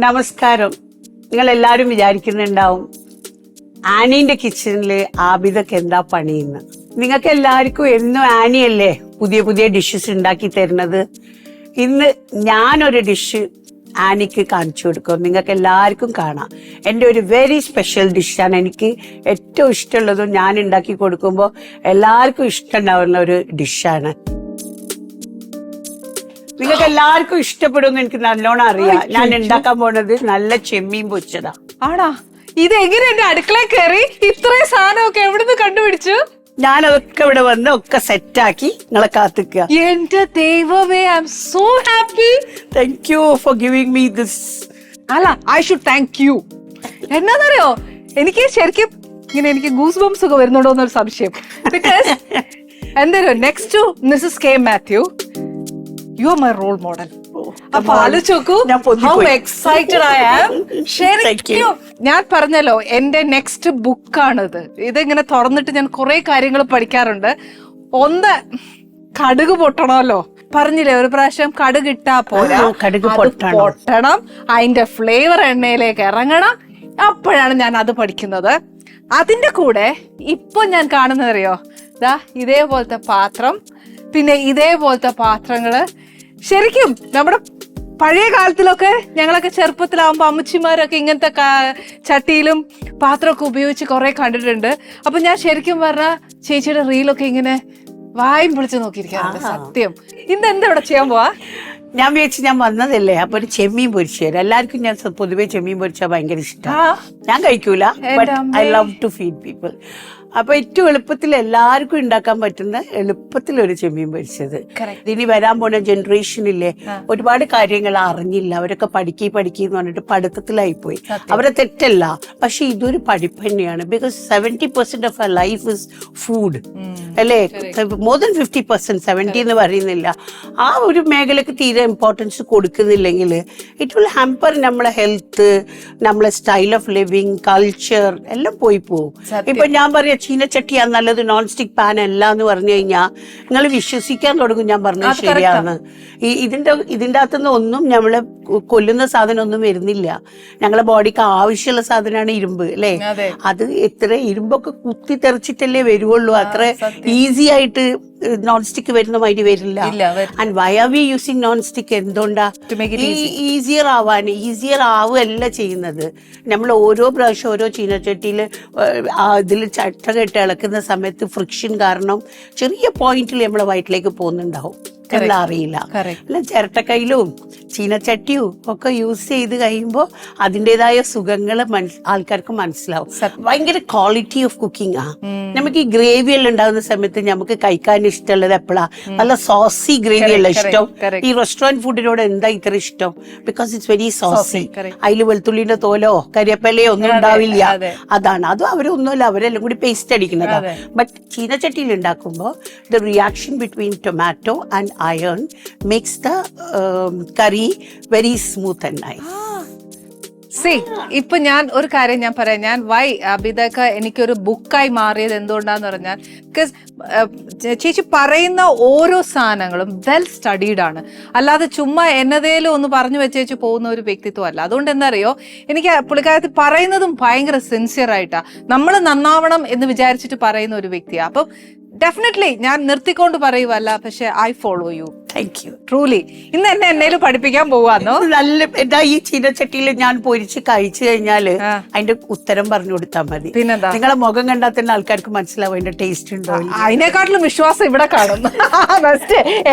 നമസ്കാരം. നിങ്ങൾ എല്ലാവരും വിചാരിക്കുന്നുണ്ടാവും ആനീന്റെ കിച്ചണില് ആബിദക്ക് എന്താ പണിയെന്ന്. നിങ്ങൾക്ക് എല്ലാവർക്കും എന്നും ആനിയല്ലേ പുതിയ പുതിയ ഡിഷസ് ഉണ്ടാക്കി തരുന്നത്. ഇന്ന് ഞാനൊരു ഡിഷ് ആനിക്ക് കാണിച്ചു കൊടുക്കും. നിങ്ങൾക്ക് എല്ലാവർക്കും കാണാം. എൻ്റെ ഒരു വെരി സ്പെഷ്യൽ ഡിഷാണ്. എനിക്ക് ഏറ്റവും ഇഷ്ടമുള്ളതും ഞാൻ ഉണ്ടാക്കി കൊടുക്കുമ്പോൾ എല്ലാവർക്കും ഇഷ്ടമുണ്ടാവുന്ന ഒരു ഡിഷാണ്. നിങ്ങൾക്ക് എല്ലാവർക്കും ഇഷ്ടപ്പെടുമെന്ന് എനിക്ക് നല്ലോണം അറിയാം. ഞാൻ ഉണ്ടാക്കാൻ പോണത് നല്ല ചെമ്മീൻ പൊരിച്ചതാ. ആടാ, ഇത് എങ്ങനെ എന്റെ അടുക്കളയിൽ കയറി ഇത്രയും സാധനമൊക്കെ എവിടുന്ന് കണ്ടുപിടിച്ചു? ഞാനതൊക്കെ ഇവിടെ വന്ന് ഒക്കെ സെറ്റാക്കി നിങ്ങളെ കാത്തിക്കുക. എന്റെ ദൈവമേ, I M so happy. Thank you for giving me this. അല്ല, ഐ ഷുഡ് താങ്ക് യു. എന്നാന്നറിയോ, എനിക്ക് ശരിക്കും ഇങ്ങനെ എനിക്ക് ഗൂസ് ബംസ് ഒക്കെ വരുന്നുണ്ടോ എന്നൊരു സംശയം. ബിക്കോസ് എന്തായാലും next to Mrs K Mathew, you are my role model. അപ്പൊ ആലോചിച്ചു ഹൗ എക്സൈറ്റഡ് ഐ ആം. ശരിക്കും ഞാൻ പറഞ്ഞല്ലോ, എന്റെ നെക്സ്റ്റ് ബുക്കാണിത്. ഇതിങ്ങനെ തുറന്നിട്ട് ഞാൻ കുറെ കാര്യങ്ങൾ പഠിക്കാറുണ്ട്. ഒന്ന്, കടുക് പൊട്ടണമല്ലോ. പറഞ്ഞില്ലേ ഒരു പ്രാവശ്യം, കടുക് ഇട്ടാ പോരാ, കടുക് പൊട്ടണം, അതിന്റെ ഫ്ലേവർ എണ്ണയിലേക്ക് ഇറങ്ങണം. അപ്പോഴാണ് ഞാൻ അത് പഠിക്കുന്നത്. അതിന്റെ കൂടെ ഇപ്പൊ ഞാൻ കാണുന്നതറിയോ, ദാ ഇതേപോലത്തെ പാത്രം, പിന്നെ ഇതേപോലത്തെ പാത്രങ്ങള്. ശരിക്കും നമ്മുടെ പഴയ കാലത്തിലൊക്കെ ഞങ്ങളൊക്കെ ചെറുപ്പത്തിലാവുമ്പോ അമ്മച്ചിമാരൊക്കെ ഇങ്ങനത്തെ ചട്ടിയിലും പാത്രമൊക്കെ ഉപയോഗിച്ച് കുറെ കണ്ടിട്ടുണ്ട്. അപ്പൊ ഞാൻ ശരിക്കും പറഞ്ഞ ചേച്ചിയുടെ റീലൊക്കെ ഇങ്ങനെ വായും പൊളിച്ച് നോക്കിയിരിക്കാറുണ്ട്. സത്യം. ഇന്ന് എന്താ ഇവിടെ ചെയ്യാൻ പോവാ? ഞാൻ വിചാരിച്ചു ഞാൻ വന്നതല്ലേ, അപ്പൊ ഒരു ചെമ്മീൻ പൊരിച്ചു തരാം. എല്ലാവർക്കും ഞാൻ പൊതുവെ ചെമ്മീൻ പൊരിച്ചാൽ ഭയങ്കര ഇഷ്ടമാണ്. ഞാൻ കഴിക്കൂല, but I love to feed people. അപ്പൊ ഏറ്റവും എളുപ്പത്തിൽ എല്ലാവർക്കും ഉണ്ടാക്കാൻ പറ്റുന്ന എളുപ്പത്തിൽ ഒരു ചെമ്മീൻ പൊരിച്ചത്. ഇനി വരാൻ പോണ ജനറേഷനില്ലേ, ഒരുപാട് കാര്യങ്ങൾ അറിഞ്ഞില്ല. അവരൊക്കെ പഠിക്കി എന്ന് പറഞ്ഞിട്ട് പഠിത്തത്തിലായി പോയി. അവരെ തെറ്റല്ല, പക്ഷെ ഇതൊരു പഠിപ്പ് തന്നെയാണ്. Because 70% of our life is food അല്ലേ. മോർ ദാൻ 50%, 70 എന്ന് പറയുന്നില്ല. ആ ഒരു മേഖലക്ക് തീരെ ഇമ്പോർട്ടൻസ് കൊടുക്കുന്നില്ലെങ്കിൽ ഇറ്റ് വിൽ ഹാമ്പർ നമ്മളെ ഹെൽത്ത്, നമ്മളെ സ്റ്റൈൽ ഓഫ് ലിവിങ്, കൾച്ചർ എല്ലാം പോയി പോകും. ഇപ്പൊ ഞാൻ പറയാം ചീനച്ചട്ടിയാണ് നല്ലത്, നോൺ സ്റ്റിക് പാൻ അല്ല എന്ന് പറഞ്ഞു കഴിഞ്ഞാൽ നിങ്ങൾ വിശ്വസിക്കാൻ തുടങ്ങും ഞാൻ പറഞ്ഞത് ശരിയാണ്. ഇതിന്റെ അകത്തുനിന്ന് ഒന്നും നമ്മളെ കൊല്ലുന്ന സാധനം ഒന്നും വരുന്നില്ല. ഞങ്ങളെ ബോഡിക്ക് ആവശ്യമുള്ള സാധനമാണ് ഇരുമ്പ് അല്ലേ. അത് എത്ര ഇരുമ്പൊക്കെ കുത്തി തെറിച്ചിട്ടല്ലേ വരുവുള്ളൂ. അത്ര ഈസി ആയിട്ട് നോൺ സ്റ്റിക്ക് വരുന്ന മാതിരി വരില്ല. And why are we using non stick? എന്തുകൊണ്ടാ? ഈസിയർ ആവാൻ. ഈസിയർ ആവുകയല്ല ചെയ്യുന്നത്. നമ്മൾ ഓരോ പ്രാവശ്യം ഓരോ ചീനച്ചട്ടിയിൽ ഇതിൽ ചട്ട കെട്ട് ഇളക്കുന്ന സമയത്ത് ഫ്രിക്ഷൻ കാരണം ചെറിയ പോയിന്റിൽ നമ്മളെ വയറ്റിലേക്ക് പോകുന്നുണ്ടാവും. അറിയില്ല. അല്ല, ചിരട്ടക്കൈയിലും ചീനച്ചട്ടിയും ഒക്കെ യൂസ് ചെയ്ത് കഴിയുമ്പോൾ അതിൻ്റെതായ സുഖങ്ങൾ ആൾക്കാർക്ക് മനസ്സിലാവും. ഭയങ്കര ക്വാളിറ്റി ഓഫ് കുക്കിംഗ് ആ. നമുക്ക് ഈ ഗ്രേവി എല്ലാം ഉണ്ടാകുന്ന സമയത്ത് നമുക്ക് കഴിക്കാൻ ഇഷ്ടമുള്ളത് എപ്പോഴാ? നല്ല സോസി ഗ്രേവി അല്ല ഇഷ്ടം. ഈ റെസ്റ്റോറന്റ് ഫുഡിനോട് എന്താ ഇത്ര ഇഷ്ടം? Because it's very saucy. അതിൽ വെളുത്തുള്ളിന്റെ തോലോ കരിയപ്പലയോ ഒന്നും ഉണ്ടാവില്ല. അതാണ്. അതും അവരൊന്നുമല്ല, അവരെല്ലാം കൂടി പേസ്റ്റ് അടിക്കുന്നതാണ്. ബട്ട് ചീനച്ചട്ടിയിൽ ഉണ്ടാക്കുമ്പോൾ the reaction between tomato and iron makes the curry very smooth and nice. ഇപ്പൊ ഞാൻ ഒരു കാര്യം ഞാൻ പറയാം. ഞാൻ വൈ അബിദക്ക് എനിക്കൊരു ബുക്കായി മാറിയത് എന്തുകൊണ്ടാന്ന് പറഞ്ഞാൽ, ചേച്ചി പറയുന്ന ഓരോ സാധനങ്ങളും വെൽ സ്റ്റഡീഡ് ആണ്. അല്ലാതെ ചുമ്മാ എന്നതേലും ഒന്ന് പറഞ്ഞു വെച്ചേച്ച് പോകുന്ന ഒരു വ്യക്തിത്വം അല്ല. അതുകൊണ്ട് എന്താ അറിയോ, എനിക്ക് പുള്ളിക്കാരത്തിൽ പറയുന്നതും ഭയങ്കര സിൻസിയർ ആയിട്ടാ. നമ്മൾ നന്നാവണം എന്ന് വിചാരിച്ചിട്ട് പറയുന്ന ഒരു വ്യക്തിയാണ്. അപ്പം ഡെഫിനറ്റ്ലി ഞാൻ നിർത്തിക്കൊണ്ട് പറയുവല്ല, പക്ഷെ I follow you. Thank you. Truly. ഇന്ന് എന്നെ എന്നേലും പഠിപ്പിക്കാൻ പോവാന്നോ? നല്ല എന്താ ഈ ചീനച്ചട്ടിയിൽ ഞാൻ പൊരിച്ച് കഴിച്ചു കഴിഞ്ഞാല് അതിന്റെ ഉത്തരം പറഞ്ഞു കൊടുത്താൽ മതി. പിന്നെന്താ, നിങ്ങളെ മുഖം കണ്ടാൽ തന്നെ ആൾക്കാർക്ക് മനസ്സിലാവും അതിന്റെ ടേസ്റ്റ് ഉണ്ടോ. അതിനെക്കാട്ടിലും വിശ്വാസം ഇവിടെ കാണും.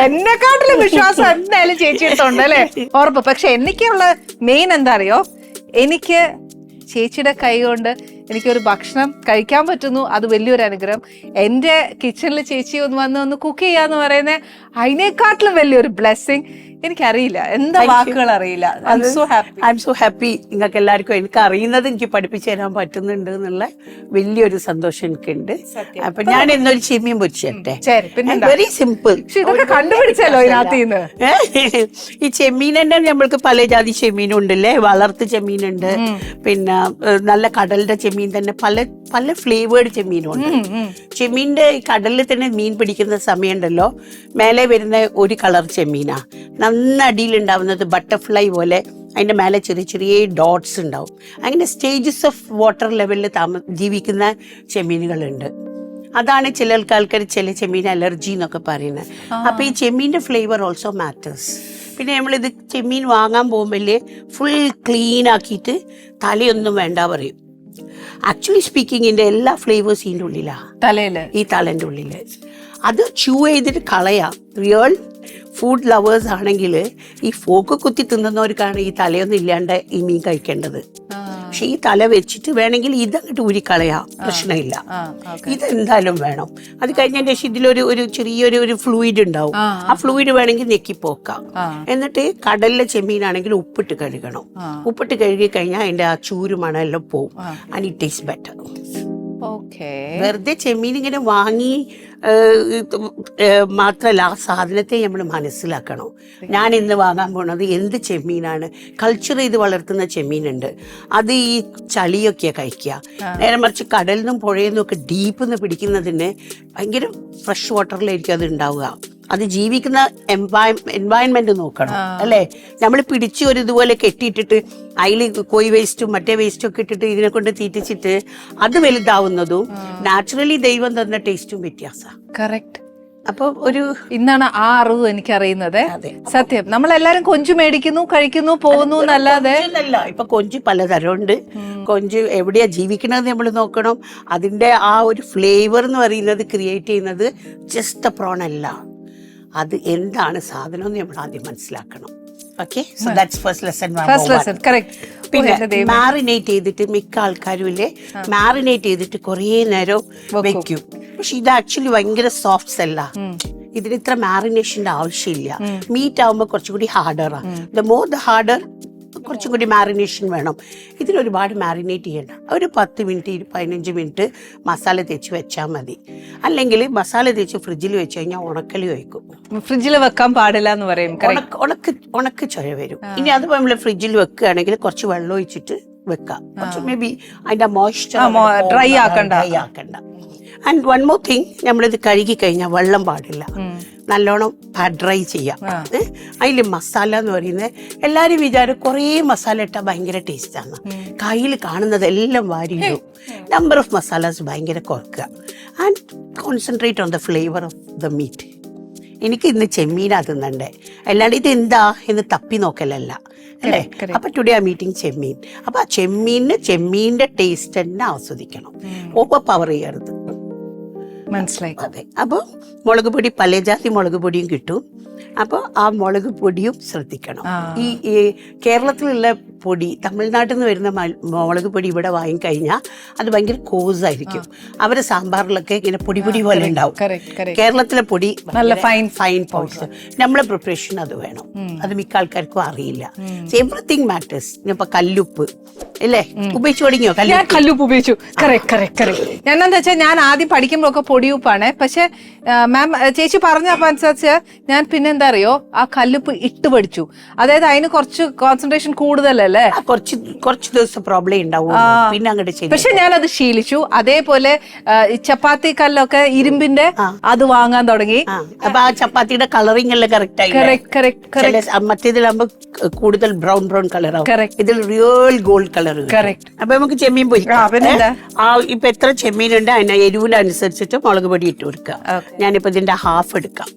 എന്നെക്കാട്ടിലും വിശ്വാസം എന്തായാലും ചേച്ചി എടുത്തോണ്ട് അല്ലേ, ഉറപ്പ്. പക്ഷെ എനിക്കുള്ള മെയിൻ എന്താ അറിയോ, എനിക്ക് ചേച്ചിയുടെ കൈ കൊണ്ട് എനിക്കൊരു ഭക്ഷണം കഴിക്കാൻ പറ്റുന്നു, അത് വലിയൊരു അനുഗ്രഹം. എൻ്റെ കിച്ചണിൽ ചേച്ചി ഒന്ന് കുക്ക് ചെയ്യാന്ന് പറയുന്നത് അതിനേക്കാട്ടിലും വലിയൊരു ബ്ലെസ്സിങ്. എനിക്കറിയില്ല, എന്താ വാക്കുകൾ അറിയില്ല. I M so happy. നിങ്ങൾക്ക് എല്ലാവർക്കും എനിക്ക് അറിയുന്നത് എനിക്ക് പഠിപ്പിച്ചു തരാൻ പറ്റുന്നുണ്ട് എന്നുള്ള വലിയൊരു സന്തോഷം എനിക്കുണ്ട്. അപ്പൊ ഞാൻ എന്നൊരു ചെമ്മീൻ പൊരിച്ചേ. Very simple. ഇതൊക്കെ കണ്ടുപിടിച്ചല്ലോ ഇതിനകത്ത്. ഈ ചെമ്മീൻ തന്നെ നമ്മൾക്ക് പല ജാതി ചെമ്മീനും ഉണ്ടല്ലേ. വളർത്ത് ചെമ്മീനുണ്ട്, പിന്നെ നല്ല കടലിന്റെ ചെമ്മീൻ തന്നെ പല പല ഫ്ലേവേർഡ് ചെമ്മീനും ഉണ്ട്. ചെമ്മീന്റെ കടലിൽ തന്നെ മീൻ പിടിക്കുന്ന സമയമുണ്ടല്ലോ, മേലെ വരുന്ന ഒരു കളർ ചെമ്മീനാ. നന്നടിയിലുണ്ടാവുന്നത് ബട്ടർഫ്ലൈ പോലെ അതിൻ്റെ മേലെ ചെറിയ ചെറിയ ഡോട്ട്സ് ഉണ്ടാവും. അങ്ങനെ സ്റ്റേജസ് ഓഫ് വാട്ടർ ലെവലിൽ ജീവിക്കുന്ന ചെമ്മീനുകളുണ്ട്. അതാണ് ചില ആൾക്കാർ ചില ചെമ്മീൻ അലർജി എന്നൊക്കെ പറയുന്നത്. അപ്പോൾ ഈ ചെമ്മീൻ്റെ ഫ്ലേവർ ഓൾസോ മാറ്റേഴ്സ്. പിന്നെ നമ്മളിത് ചെമ്മീൻ വാങ്ങാൻ പോകുമ്പോൾ ഫുൾ ക്ലീൻ ആക്കിയിട്ട് തലയൊന്നും വേണ്ട പറയും. ആക്ച്വലി സ്പീക്കിംഗ് ഇതിൻ്റെ എല്ലാ ഫ്ലേവേഴ്സ് ഇതിൻ്റെ ഉള്ളിലാണ്, തലയില്, ഈ തലേൻ്റെ ഉള്ളിൽ. അത് ചൂ ചെയ്തിട്ട് കളയാം. റിയൽ ഫുഡ് ലവേഴ്സ് ആണെങ്കിൽ ഈ ഫോക്ക് കുത്തി തിന്നുന്നവർക്കാണ് ഈ തലയൊന്നും ഇല്ലാണ്ട് ഈ മീൻ കഴിക്കേണ്ടത്. പക്ഷെ ഈ തല വെച്ചിട്ട് വേണമെങ്കിൽ ഇതങ്ങോട്ട് ഊരിക്കളയാം, പ്രശ്നമില്ല. ഇതെന്തായാലും വേണം. അത് കഴിഞ്ഞതിന് ശേഷം ഇതിലൊരു ചെറിയൊരു ഫ്ലൂയിഡ് ഉണ്ടാവും. ആ ഫ്ലൂയിഡ് വേണമെങ്കിൽ ഞെക്കിപ്പോക്കാം. എന്നിട്ട് കടലിലെ ചെമ്മീനാണെങ്കിൽ ഉപ്പിട്ട് കഴുകണം. ഉപ്പിട്ട് കഴുകി കഴിഞ്ഞാൽ അതിന്റെ ആ ചൂര് മണമെല്ലാം പോവും. And it taste better. വെറുതെ ചെമ്മീൻ ഇങ്ങനെ വാങ്ങി മാത്രമല്ല, ആ സാധനത്തെ നമ്മൾ മനസ്സിലാക്കണം. ഞാൻ ഇന്ന് വാങ്ങാൻ പോണത് എന്ത് ചെമ്മീനാണ്, കൾച്ചർ ചെയ്ത് വളർത്തുന്ന ചെമ്മീനുണ്ട്, അത് ഈ ചളിയൊക്കെയാണ് കഴിക്കുക. നേരെ മറിച്ച് കടലിൽ നിന്നും പുഴയിൽ നിന്നും ഒക്കെ ഡീപ്പ് നിന്ന് പിടിക്കുന്നതിന് ഭയങ്കര ഫ്രഷ് വാട്ടറിലായിരിക്കും അത് ഉണ്ടാവുക. അത് ജീവിക്കുന്ന എൻവയൺമെന്റ് നോക്കണം, അല്ലേ? നമ്മൾ പിടിച്ച് ഒരു ഇതുപോലെ കെട്ടിയിട്ടിട്ട് അതിൽ കോഴി വേസ്റ്റും മറ്റേ വേസ്റ്റും ഒക്കെ ഇട്ടിട്ട് ഇതിനെ കൊണ്ട് തീറ്റിച്ചിട്ട് അത് വലുതാവുന്നതും നാച്ചുറലി ദൈവം തന്ന ടേസ്റ്റും വ്യത്യാസമാണ്. കറക്റ്റ്. അപ്പൊ ഇന്നാണ് ആ അറിവ് എനിക്കറിയുന്നത്. സത്യം, നമ്മളെല്ലാരും കൊഞ്ചു മേടിക്കുന്നു, കഴിക്കുന്നു, പോകുന്നു എന്നല്ലാതെ. ഇപ്പൊ കൊഞ്ച് പലതരമുണ്ട്. കൊഞ്ച് എവിടെയാ ജീവിക്കണത് നമ്മൾ നോക്കണം. അതിന്റെ ആ ഒരു ഫ്ലേവർ എന്ന് പറയുന്നത് ക്രിയേറ്റ് ചെയ്യുന്നത് ജസ്റ്റ് പ്രോൺ അല്ല, അത് എന്താണ് സാധനം എന്ന് നമ്മൾ ആദ്യം മനസ്സിലാക്കണം. Okay, so that's first lesson. പിന്നെ മാറിനേറ്റ് ചെയ്തിട്ട് മിക്ക ആൾക്കാരും ഇല്ലേ, മാറിനേറ്റ് ചെയ്തിട്ട് കുറേ നേരം വെക്കും. പക്ഷെ ഇത് ആക്ച്വലി ഭയങ്കര സോഫ്റ്റ് അല്ല. ഇതിന് ഇത്ര മാറിനേഷന്റെ ആവശ്യമില്ല. മീറ്റ് ആവുമ്പോൾ കുറച്ചുകൂടി ഹാർഡറാ. ദ മോർ ദ ഹാർഡർ, കുറച്ചും കൂടി മാറിനേഷൻ വേണം. ഇതിനൊരുപാട് മാറിനേറ്റ് ചെയ്യണ്ട. ഒരു 10 മിനിറ്റ് 15 മിനിറ്റ് മസാല തേച്ച് വെച്ചാൽ മതി. അല്ലെങ്കിൽ മസാല തേച്ച് ഫ്രിഡ്ജിൽ വെച്ച് കഴിഞ്ഞാൽ ഉണക്കല് വയ്ക്കും. ഫ്രിഡ്ജിൽ വെക്കാൻ പാടില്ല എന്ന് പറയും. ഉണക്ക് ചുഴ വരും. ഇനി അത് നമ്മൾ ഫ്രിഡ്ജിൽ വെക്കുകയാണെങ്കിൽ കുറച്ച് വെള്ളം ഒഴിച്ചിട്ട് വെക്കാം. കുറച്ച് മേ ബി അതിന്റെ മോയ്സ്ചർ ഡ്രൈ ആക്കണ്ട. ആൻഡ് വൺ മോർ തിങ്, നമ്മളിത് കഴുകി കഴിഞ്ഞാൽ വെള്ളം പാടില്ല, നല്ലോണം ഡ്രൈ ചെയ്യാം. അതിൽ മസാല എന്ന് പറയുന്നത് എല്ലാവരും വിചാരം കുറേ മസാല ഇട്ടാൽ ഭയങ്കര ടേസ്റ്റാണ്. കയ്യിൽ കാണുന്നതെല്ലാം വാരിയിടും. നമ്പർ ഓഫ് മസാലാസ് ഭയങ്കര കുറക്കുക. And concentrate on the flavour of the meat. എനിക്ക് ഇന്ന് ചെമ്മീനാ തിന്നണ്ടേ, അല്ലാണ്ട് ഇത് എന്താ എന്ന് തപ്പി നോക്കലല്ല, അല്ലേ? അപ്പൊ ടുഡേ ആ മീറ്റിംഗ് ചെമ്മീൻ. അപ്പൊ ആ ചെമ്മീന്റെ ടേസ്റ്റ് തന്നെ ആസ്വദിക്കണം, ഓവർ പവർ ചെയ്യരുത്. മനസ്സിലായി. അതെ. അപ്പോൾ മുളക് പൊടി പല ജാതി മുളക് പൊടിയും കിട്ടും. അപ്പോൾ ആ മുളക് പൊടിയും ശ്രദ്ധിക്കണം. ഈ കേരളത്തിലുള്ള പൊടി, തമിഴ്നാട്ടിൽ നിന്ന് വരുന്ന മുളക് പൊടി ഇവിടെ വാങ്ങിക്കഴിഞ്ഞാൽ അത് ഭയങ്കര കോസായിരിക്കും. അവരെ സാമ്പാറിലൊക്കെ ഇങ്ങനെ പൊടി പോലെ ഉണ്ടാവും. കേരളത്തിലെ പൊടി നല്ല ഫൈൻ പൗഡർ. നമ്മളെ പ്രിപ്പറേഷൻ അത് വേണം. അത് മിക്ക ആൾക്കാർക്കും അറിയില്ല. Everything matters. ഇപ്പൊ കല്ലുപ്പ് അല്ലേ, ഉപയോഗിച്ചു തുടങ്ങിയോ? കല്ലുപ്പ് ഉപയോഗിച്ചു. ഞാൻ എന്താ വെച്ചാൽ ഞാൻ ആദ്യം പഠിക്കുമ്പോഴൊക്കെ പൊടിയുപ്പാണ്. പക്ഷെ മാം ചേച്ചി പറഞ്ഞപ്പോ അനുസരിച്ച് ഞാൻ പിന്നെന്താ അറിയോ, ആ കല്ലുപ്പ് ഇട്ട് പഠിച്ചു. അതായത് അതിന് കുറച്ച് കോൺസെൻട്രേഷൻ കൂടുതലല്ലേ, കുറച്ച് ദിവസം പ്രോബ്ലം ഉണ്ടാവും, പിന്നെ അങ്ങോട്ട് ചെയ്യും. പക്ഷെ ഞാൻ അത് ശീലിച്ചു. അതേപോലെ ചപ്പാത്തി കല്ലൊക്കെ ഇരുമ്പിന്റെ അത് വാങ്ങാൻ തുടങ്ങി. അപ്പൊ ആ ചപ്പാത്തിയുടെ കളറിംഗ് എല്ലാം കറക്റ്റ്. മറ്റേതിലാകുമ്പോ കൂടുതൽ ബ്രൗൺ കളറാവും, ഇതിൽ റിയൽ ഗോൾഡ് കളർ. അപ്പൊ നമുക്ക് ചെമ്മീൻ പോയി ഇപ്പൊ എത്ര ചെമ്മീനുണ്ട് അതിന് എരിവിനനുസരിച്ചിട്ട് മുളക് പൊടി ഇട്ട് കൊടുക്കുക. ഞാനിപ്പോ ഇതിന്റെ ഹാഫ് എടുക്കാം.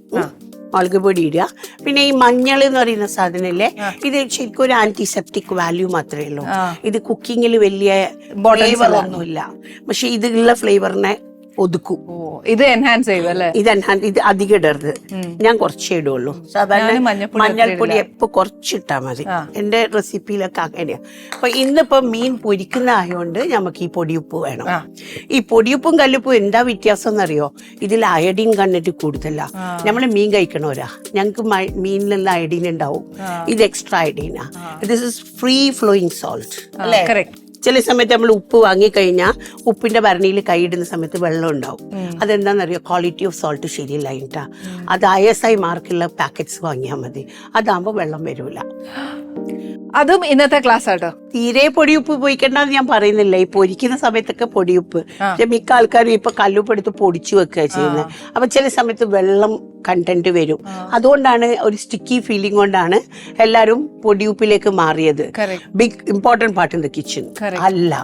മുളക് പൊടി ഇടുക. പിന്നെ ഈ മഞ്ഞൾ എന്ന് പറയുന്ന സാധനല്ലേ, ഇത് ശരിക്കും ഒരു ആന്റിസെപ്റ്റിക് വാല്യൂ മാത്രമേ ഉള്ളൂ. ഇത് കുക്കിങ്ങിൽ വലിയ ഫ്ലേവർ ഒന്നുമില്ല, പക്ഷെ ഇതിലുള്ള ഫ്ലേവറിനെ ഒതുക്കും. ഇത് എൻഹാൻസ് ചെയ്തല്ലേ? ഇത് അധികം ഇടരുത്, ഞാൻ കുറച്ചേ ഇടുള്ളൂ. സാധാരണ മഞ്ഞൾപ്പൊടി എപ്പോ കുറച്ചിട്ടാ മതി. എന്റെ റെസിപ്പിയിലൊക്കെ അങ്ങനെയാ. അപ്പൊ ഇന്നിപ്പോ മീൻ പൊരിക്കുന്ന ആയതുകൊണ്ട് നമുക്ക് ഈ പൊടിയുപ്പ് വേണം. ഈ പൊടിയുപ്പും കല്ലുപ്പും എന്താ വ്യത്യാസം എന്നറിയോ? ഇതിൽ അയഡിൻ കണ്ടിട്ട് കൂടുതലാ. നമ്മള് മീൻ കഴിക്കണോരാ, ഞങ്ങക്ക് മീനിലുള്ള അയഡിൻ ഉണ്ടാവും. ഇത് എക്സ്ട്രാ അയഡിനാ. This is free flowing salt അല്ലേ? ചില സമയത്ത് നമ്മൾ ഉപ്പ് വാങ്ങിക്കഴിഞ്ഞാൽ ഉപ്പിന്റെ ഭരണിയിൽ കൈയിടുന്ന സമയത്ത് വെള്ളം ഉണ്ടാവും. അതെന്താണെന്നറിയോ? ക്വാളിറ്റി ഓഫ് സോൾട്ട് ശരിയല്ലായിട്ടാ. അത് ISI മാർക്കുള്ള പാക്കറ്റ്സ് വാങ്ങിയാൽ മതി. അതാകുമ്പോൾ വെള്ളം വരില്ല. അതും ഇന്നത്തെ ക്ലാസ് ആട്ടോ. തീരെ പൊടിയുപ്പ് ഉപയോഗിക്കണ്ടെന്ന് ഞാൻ പറയുന്നില്ല. ഈ പൊരിക്കുന്ന സമയത്തൊക്കെ പൊടിയുപ്പ്. പക്ഷെ മിക്ക ആൾക്കാരും ഇപ്പൊ കല്ലുപ്പ് എടുത്ത് പൊടിച്ചു വെക്കുക ചെയ്യുന്നത്. അപ്പൊ ചില സമയത്ത് വെള്ളം കണ്ടന്റ് വരും. അതുകൊണ്ടാണ് ഒരു സ്റ്റിക്കി ഫീലിംഗ് കൊണ്ടാണ് എല്ലാരും പൊടിയുപ്പിലേക്ക് മാറിയത്. Big important part in the kitchen അല്ല.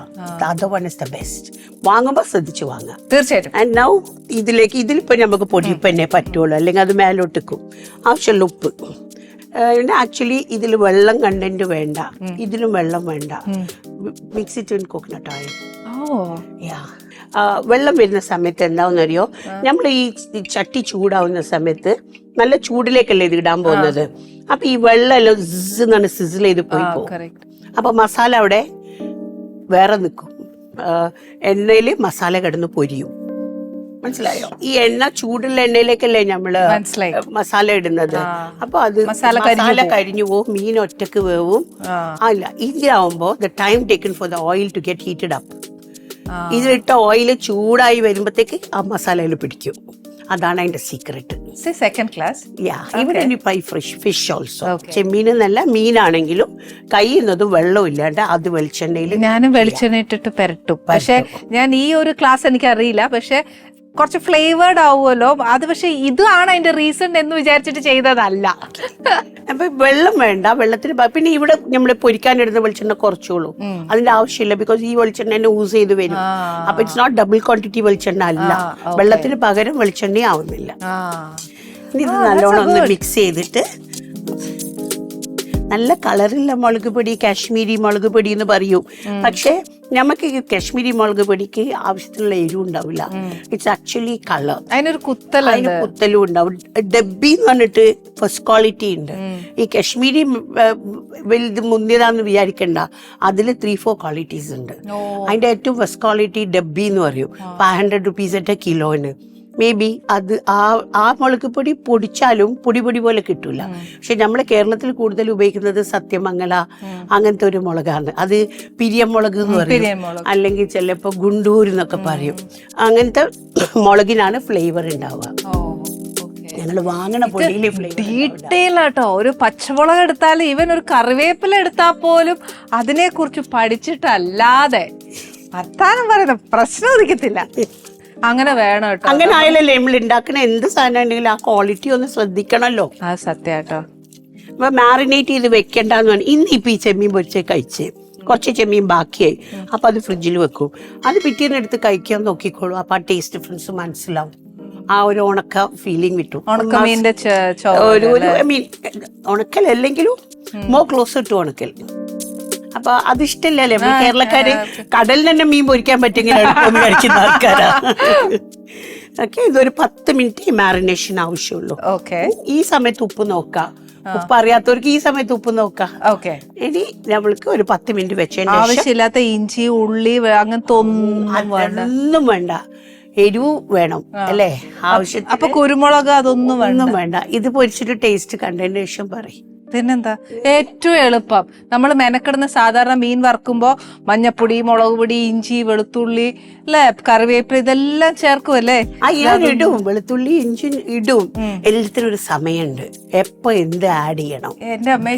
The one is the best. വാങ്ങുമ്പോ ശ്രദ്ധിച്ചു വാങ്ങാം തീർച്ചയായിട്ടും. ആൻഡ് നൗ ഇതിലിപ്പോ നമുക്ക് പൊടിയുപ്പ് തന്നെ പറ്റുള്ളൂ, അല്ലെങ്കിൽ അത് മേലോട്ടിക്കും. ആവശ്യമുള്ള ഉപ്പ്. പിന്നെ ആക്ച്വലി ഇതിൽ വെള്ളം കണ്ടന്റ് വേണ്ട, ഇതിലും വെള്ളം വേണ്ട. Mix it in coconut oil. വെള്ളം വരുന്ന സമയത്ത് എന്താവുന്ന അറിയോ, നമ്മൾ ഈ ചട്ടി ചൂടാവുന്ന സമയത്ത് നല്ല ചൂടിലേക്കല്ലേ ഇത് ഇടാൻ പോകുന്നത്. അപ്പൊ ഈ വെള്ളം എല്ലാം സിസിൽ ചെയ്ത് പോയി പോകും. അപ്പൊ മസാല അവിടെ വേറെ നിൽക്കും. എണ്ണയില് മസാല കിടന്ന് പൊരിയും. മനസ്സിലായോ? ഈ എണ്ണ ചൂടുള്ള എണ്ണയിലേക്കല്ലേ നമ്മള് മസാല ഇടുന്നത്. അപ്പൊ അത് മസാല കരിഞ്ഞു പോവും, മീൻ ഒറ്റക്ക് വേവും. അല്ല, ഇതിലാവുമ്പോ the time taken for the oil to get heated up. ഇതിലിട്ട ഓയിൽ ചൂടായി വരുമ്പത്തേക്ക് ആ മസാലയിൽ പിടിക്കും. അതാണ് അതിന്റെ secret. Second class. Fish also. ചെമ്മീൻ എന്നല്ല, മീനാണെങ്കിലും കഴിയുന്നതും വെള്ളം ഇല്ലാണ്ട് അത് വെളിച്ചെണ്ണയിൽ. ഞാനും വെളിച്ചെണ്ണ ഇട്ടിട്ട് പെരട്ടും. പക്ഷെ ഞാൻ ഈ ഒരു ക്ലാസ് എനിക്ക് അറിയില്ല. പക്ഷെ കുറച്ച് ഫ്ലേവേർഡ് ആവുമല്ലോ അത്. പക്ഷെ ഇതാണ് അതിന്റെ റീസൺ എന്ന് വിചാരിച്ചിട്ട് ചെയ്തതല്ല. അപ്പൊ വെള്ളം വേണ്ട, വെള്ളത്തിന് പിന്നെ ഇവിടെ നമ്മൾ പൊരിക്കാനിടുന്ന വെളിച്ചെണ്ണ കുറച്ചോളൂ. അതിന്റെ ആവശ്യമില്ല. ബിക്കോസ് ഈ വെളിച്ചെണ്ണ തന്നെ യൂസ് ചെയ്ത് വരും. അപ്പൊ ഇറ്റ്സ് നോട്ട് ഡബിൾ ക്വാണ്ടിറ്റി വെളിച്ചെണ്ണ അല്ല. വെള്ളത്തിന് പകരം വെളിച്ചെണ്ണ ആവുന്നില്ല. ഇത് നല്ലോണം ഒന്ന് മിക്സ് ചെയ്തിട്ട്, നല്ല കളറുള്ള മുളക് പൊടി, കാശ്മീരി മുളക് പൊടി എന്ന് പറയും. പക്ഷെ നമുക്ക് കാശ്മീരി മുളക് പൊടിക്ക് ആവശ്യത്തിനുള്ള എരിവ് ഉണ്ടാവില്ല. It's actually colour. അതിനൊരു കുത്തലും ഉണ്ടാവും. ഡബ്ബി എന്ന് പറഞ്ഞിട്ട് ഫസ്റ്റ് ക്വാളിറ്റി ഉണ്ട്. ഈ കാശ്മീരി വലുത് മുന്നിയതാന്ന് വിചാരിക്കണ്ട. അതിൽ 3-4 ക്വാളിറ്റീസ് ഉണ്ട്. അതിന്റെ ഏറ്റവും ഫസ്റ്റ് ക്വാളിറ്റി ഡബ്ബി എന്ന് പറയും. 500 rupees കിലോന്. മേ ബി അത് ആ മുളക് പൊടി പൊടിച്ചാലും പൊടി പോലെ കിട്ടൂല. പക്ഷെ നമ്മള് കേരളത്തിൽ കൂടുതൽ ഉപയോഗിക്കുന്നത് സത്യമംഗല അങ്ങനത്തെ ഒരു മുളകാണ്. അത് പിരിയമുളക് എന്ന് പറയും, അല്ലെങ്കിൽ ചിലപ്പോ ഗുണ്ടൂർ എന്നൊക്കെ പറയും. അങ്ങനത്തെ മുളകിനാണ് ഫ്ലേവർ ഉണ്ടാവുക. ഞങ്ങള് വാങ്ങണ പൊടിയിലെ ഡീറ്റെയിൽ ആട്ടോ. ഒരു പച്ചമുളക് എടുത്താൽ, ഈവൻ ഒരു കറിവേപ്പില എടുത്താൽ പോലും അതിനെ കുറിച്ച് പഠിച്ചിട്ടല്ലാതെ വർത്താനം പറയുന്ന പ്രശ്നം ഉദിക്കത്തില്ല. അങ്ങനെ വേണം കേട്ടോ. അങ്ങനെ ആയാലല്ലേ നമ്മൾ ഉണ്ടാക്കണ എന്ത് സാധനം ഉണ്ടെങ്കിലും ആ ക്വാളിറ്റി ഒന്ന് ശ്രദ്ധിക്കണല്ലോ. ആ സത്യാട്ടോ. അപ്പൊ മാറിനേറ്റ് ചെയ്ത് വെക്കണ്ടെന്ന് പറഞ്ഞു. ഇന്ന് ഇപ്പൊ ഈ ചെമ്മീൻ പൊരിച്ച് കഴിച്ച് കുറച്ച് ചെമ്മീൻ ബാക്കിയായി. അപ്പൊ അത് ഫ്രിഡ്ജിൽ വെക്കും. അത് പിറ്റേന്ന് എടുത്ത് കഴിക്കാൻ നോക്കിക്കോളൂ. അപ്പൊ ആ ടേസ്റ്റ് ഡിഫറൻസ് മനസ്സിലാവും. ആ ഒരു ഉണക്ക ഫീലിംഗ് കിട്ടും. ഉണക്കലല്ലെങ്കിലും മോർ ക്ലോസർ ടു ഉണക്കൽ. അപ്പൊ അതിഷ്ടല്ലേ കേരളക്കാര് കടലിൽ തന്നെ മീൻ പൊരിക്കാൻ പറ്റുമെങ്കിൽ കഴിക്കുന്ന ആൾക്കാരാ. ഓക്കെ, ഇതൊരു 10 മിനിറ്റ് മാറിനേഷൻ ആവശ്യമുള്ളൂ. ഈ സമയത്ത് ഉപ്പ് നോക്കാം. ഉപ്പ് അറിയാത്തവർക്ക് ഈ സമയത്ത് ഉപ്പ് നോക്കാം. ഇനി നമ്മൾക്ക് ഒരു 10 മിനിറ്റ് വെച്ചതിന് ആവശ്യമില്ലാത്ത ഇഞ്ചി, ഉള്ളി അങ്ങനത്തെ ഒന്നും വേണ്ട. എരിവ് വേണം അല്ലേ ആവശ്യത്തിന്. അപ്പൊ കുരുമുളക് അതൊന്നും വേണ്ട. ഇത് പൊരിച്ചിട്ട് ടേസ്റ്റ് കണ്ടതിന് ശേഷം പറയും. പിന്നെന്താ ഏറ്റവും എളുപ്പം. നമ്മൾ മെനക്കെടുന്ന സാധാരണ മീൻ വറുക്കുമ്പോ മഞ്ഞപ്പൊടി, മുളക് പൊടി, ഇഞ്ചി, വെളുത്തുള്ളി, അല്ലെ, കറിവേപ്പില ഇതെല്ലാം ചേർക്കുമല്ലേ? ഇടും, വെളുത്തുള്ളി ഇഞ്ചി ഇടും. എല്ലാത്തിനും ഒരു സമയമുണ്ട് എപ്പോ എന്ത് ആഡ് ചെയ്യണം. എന്റെ അമ്മ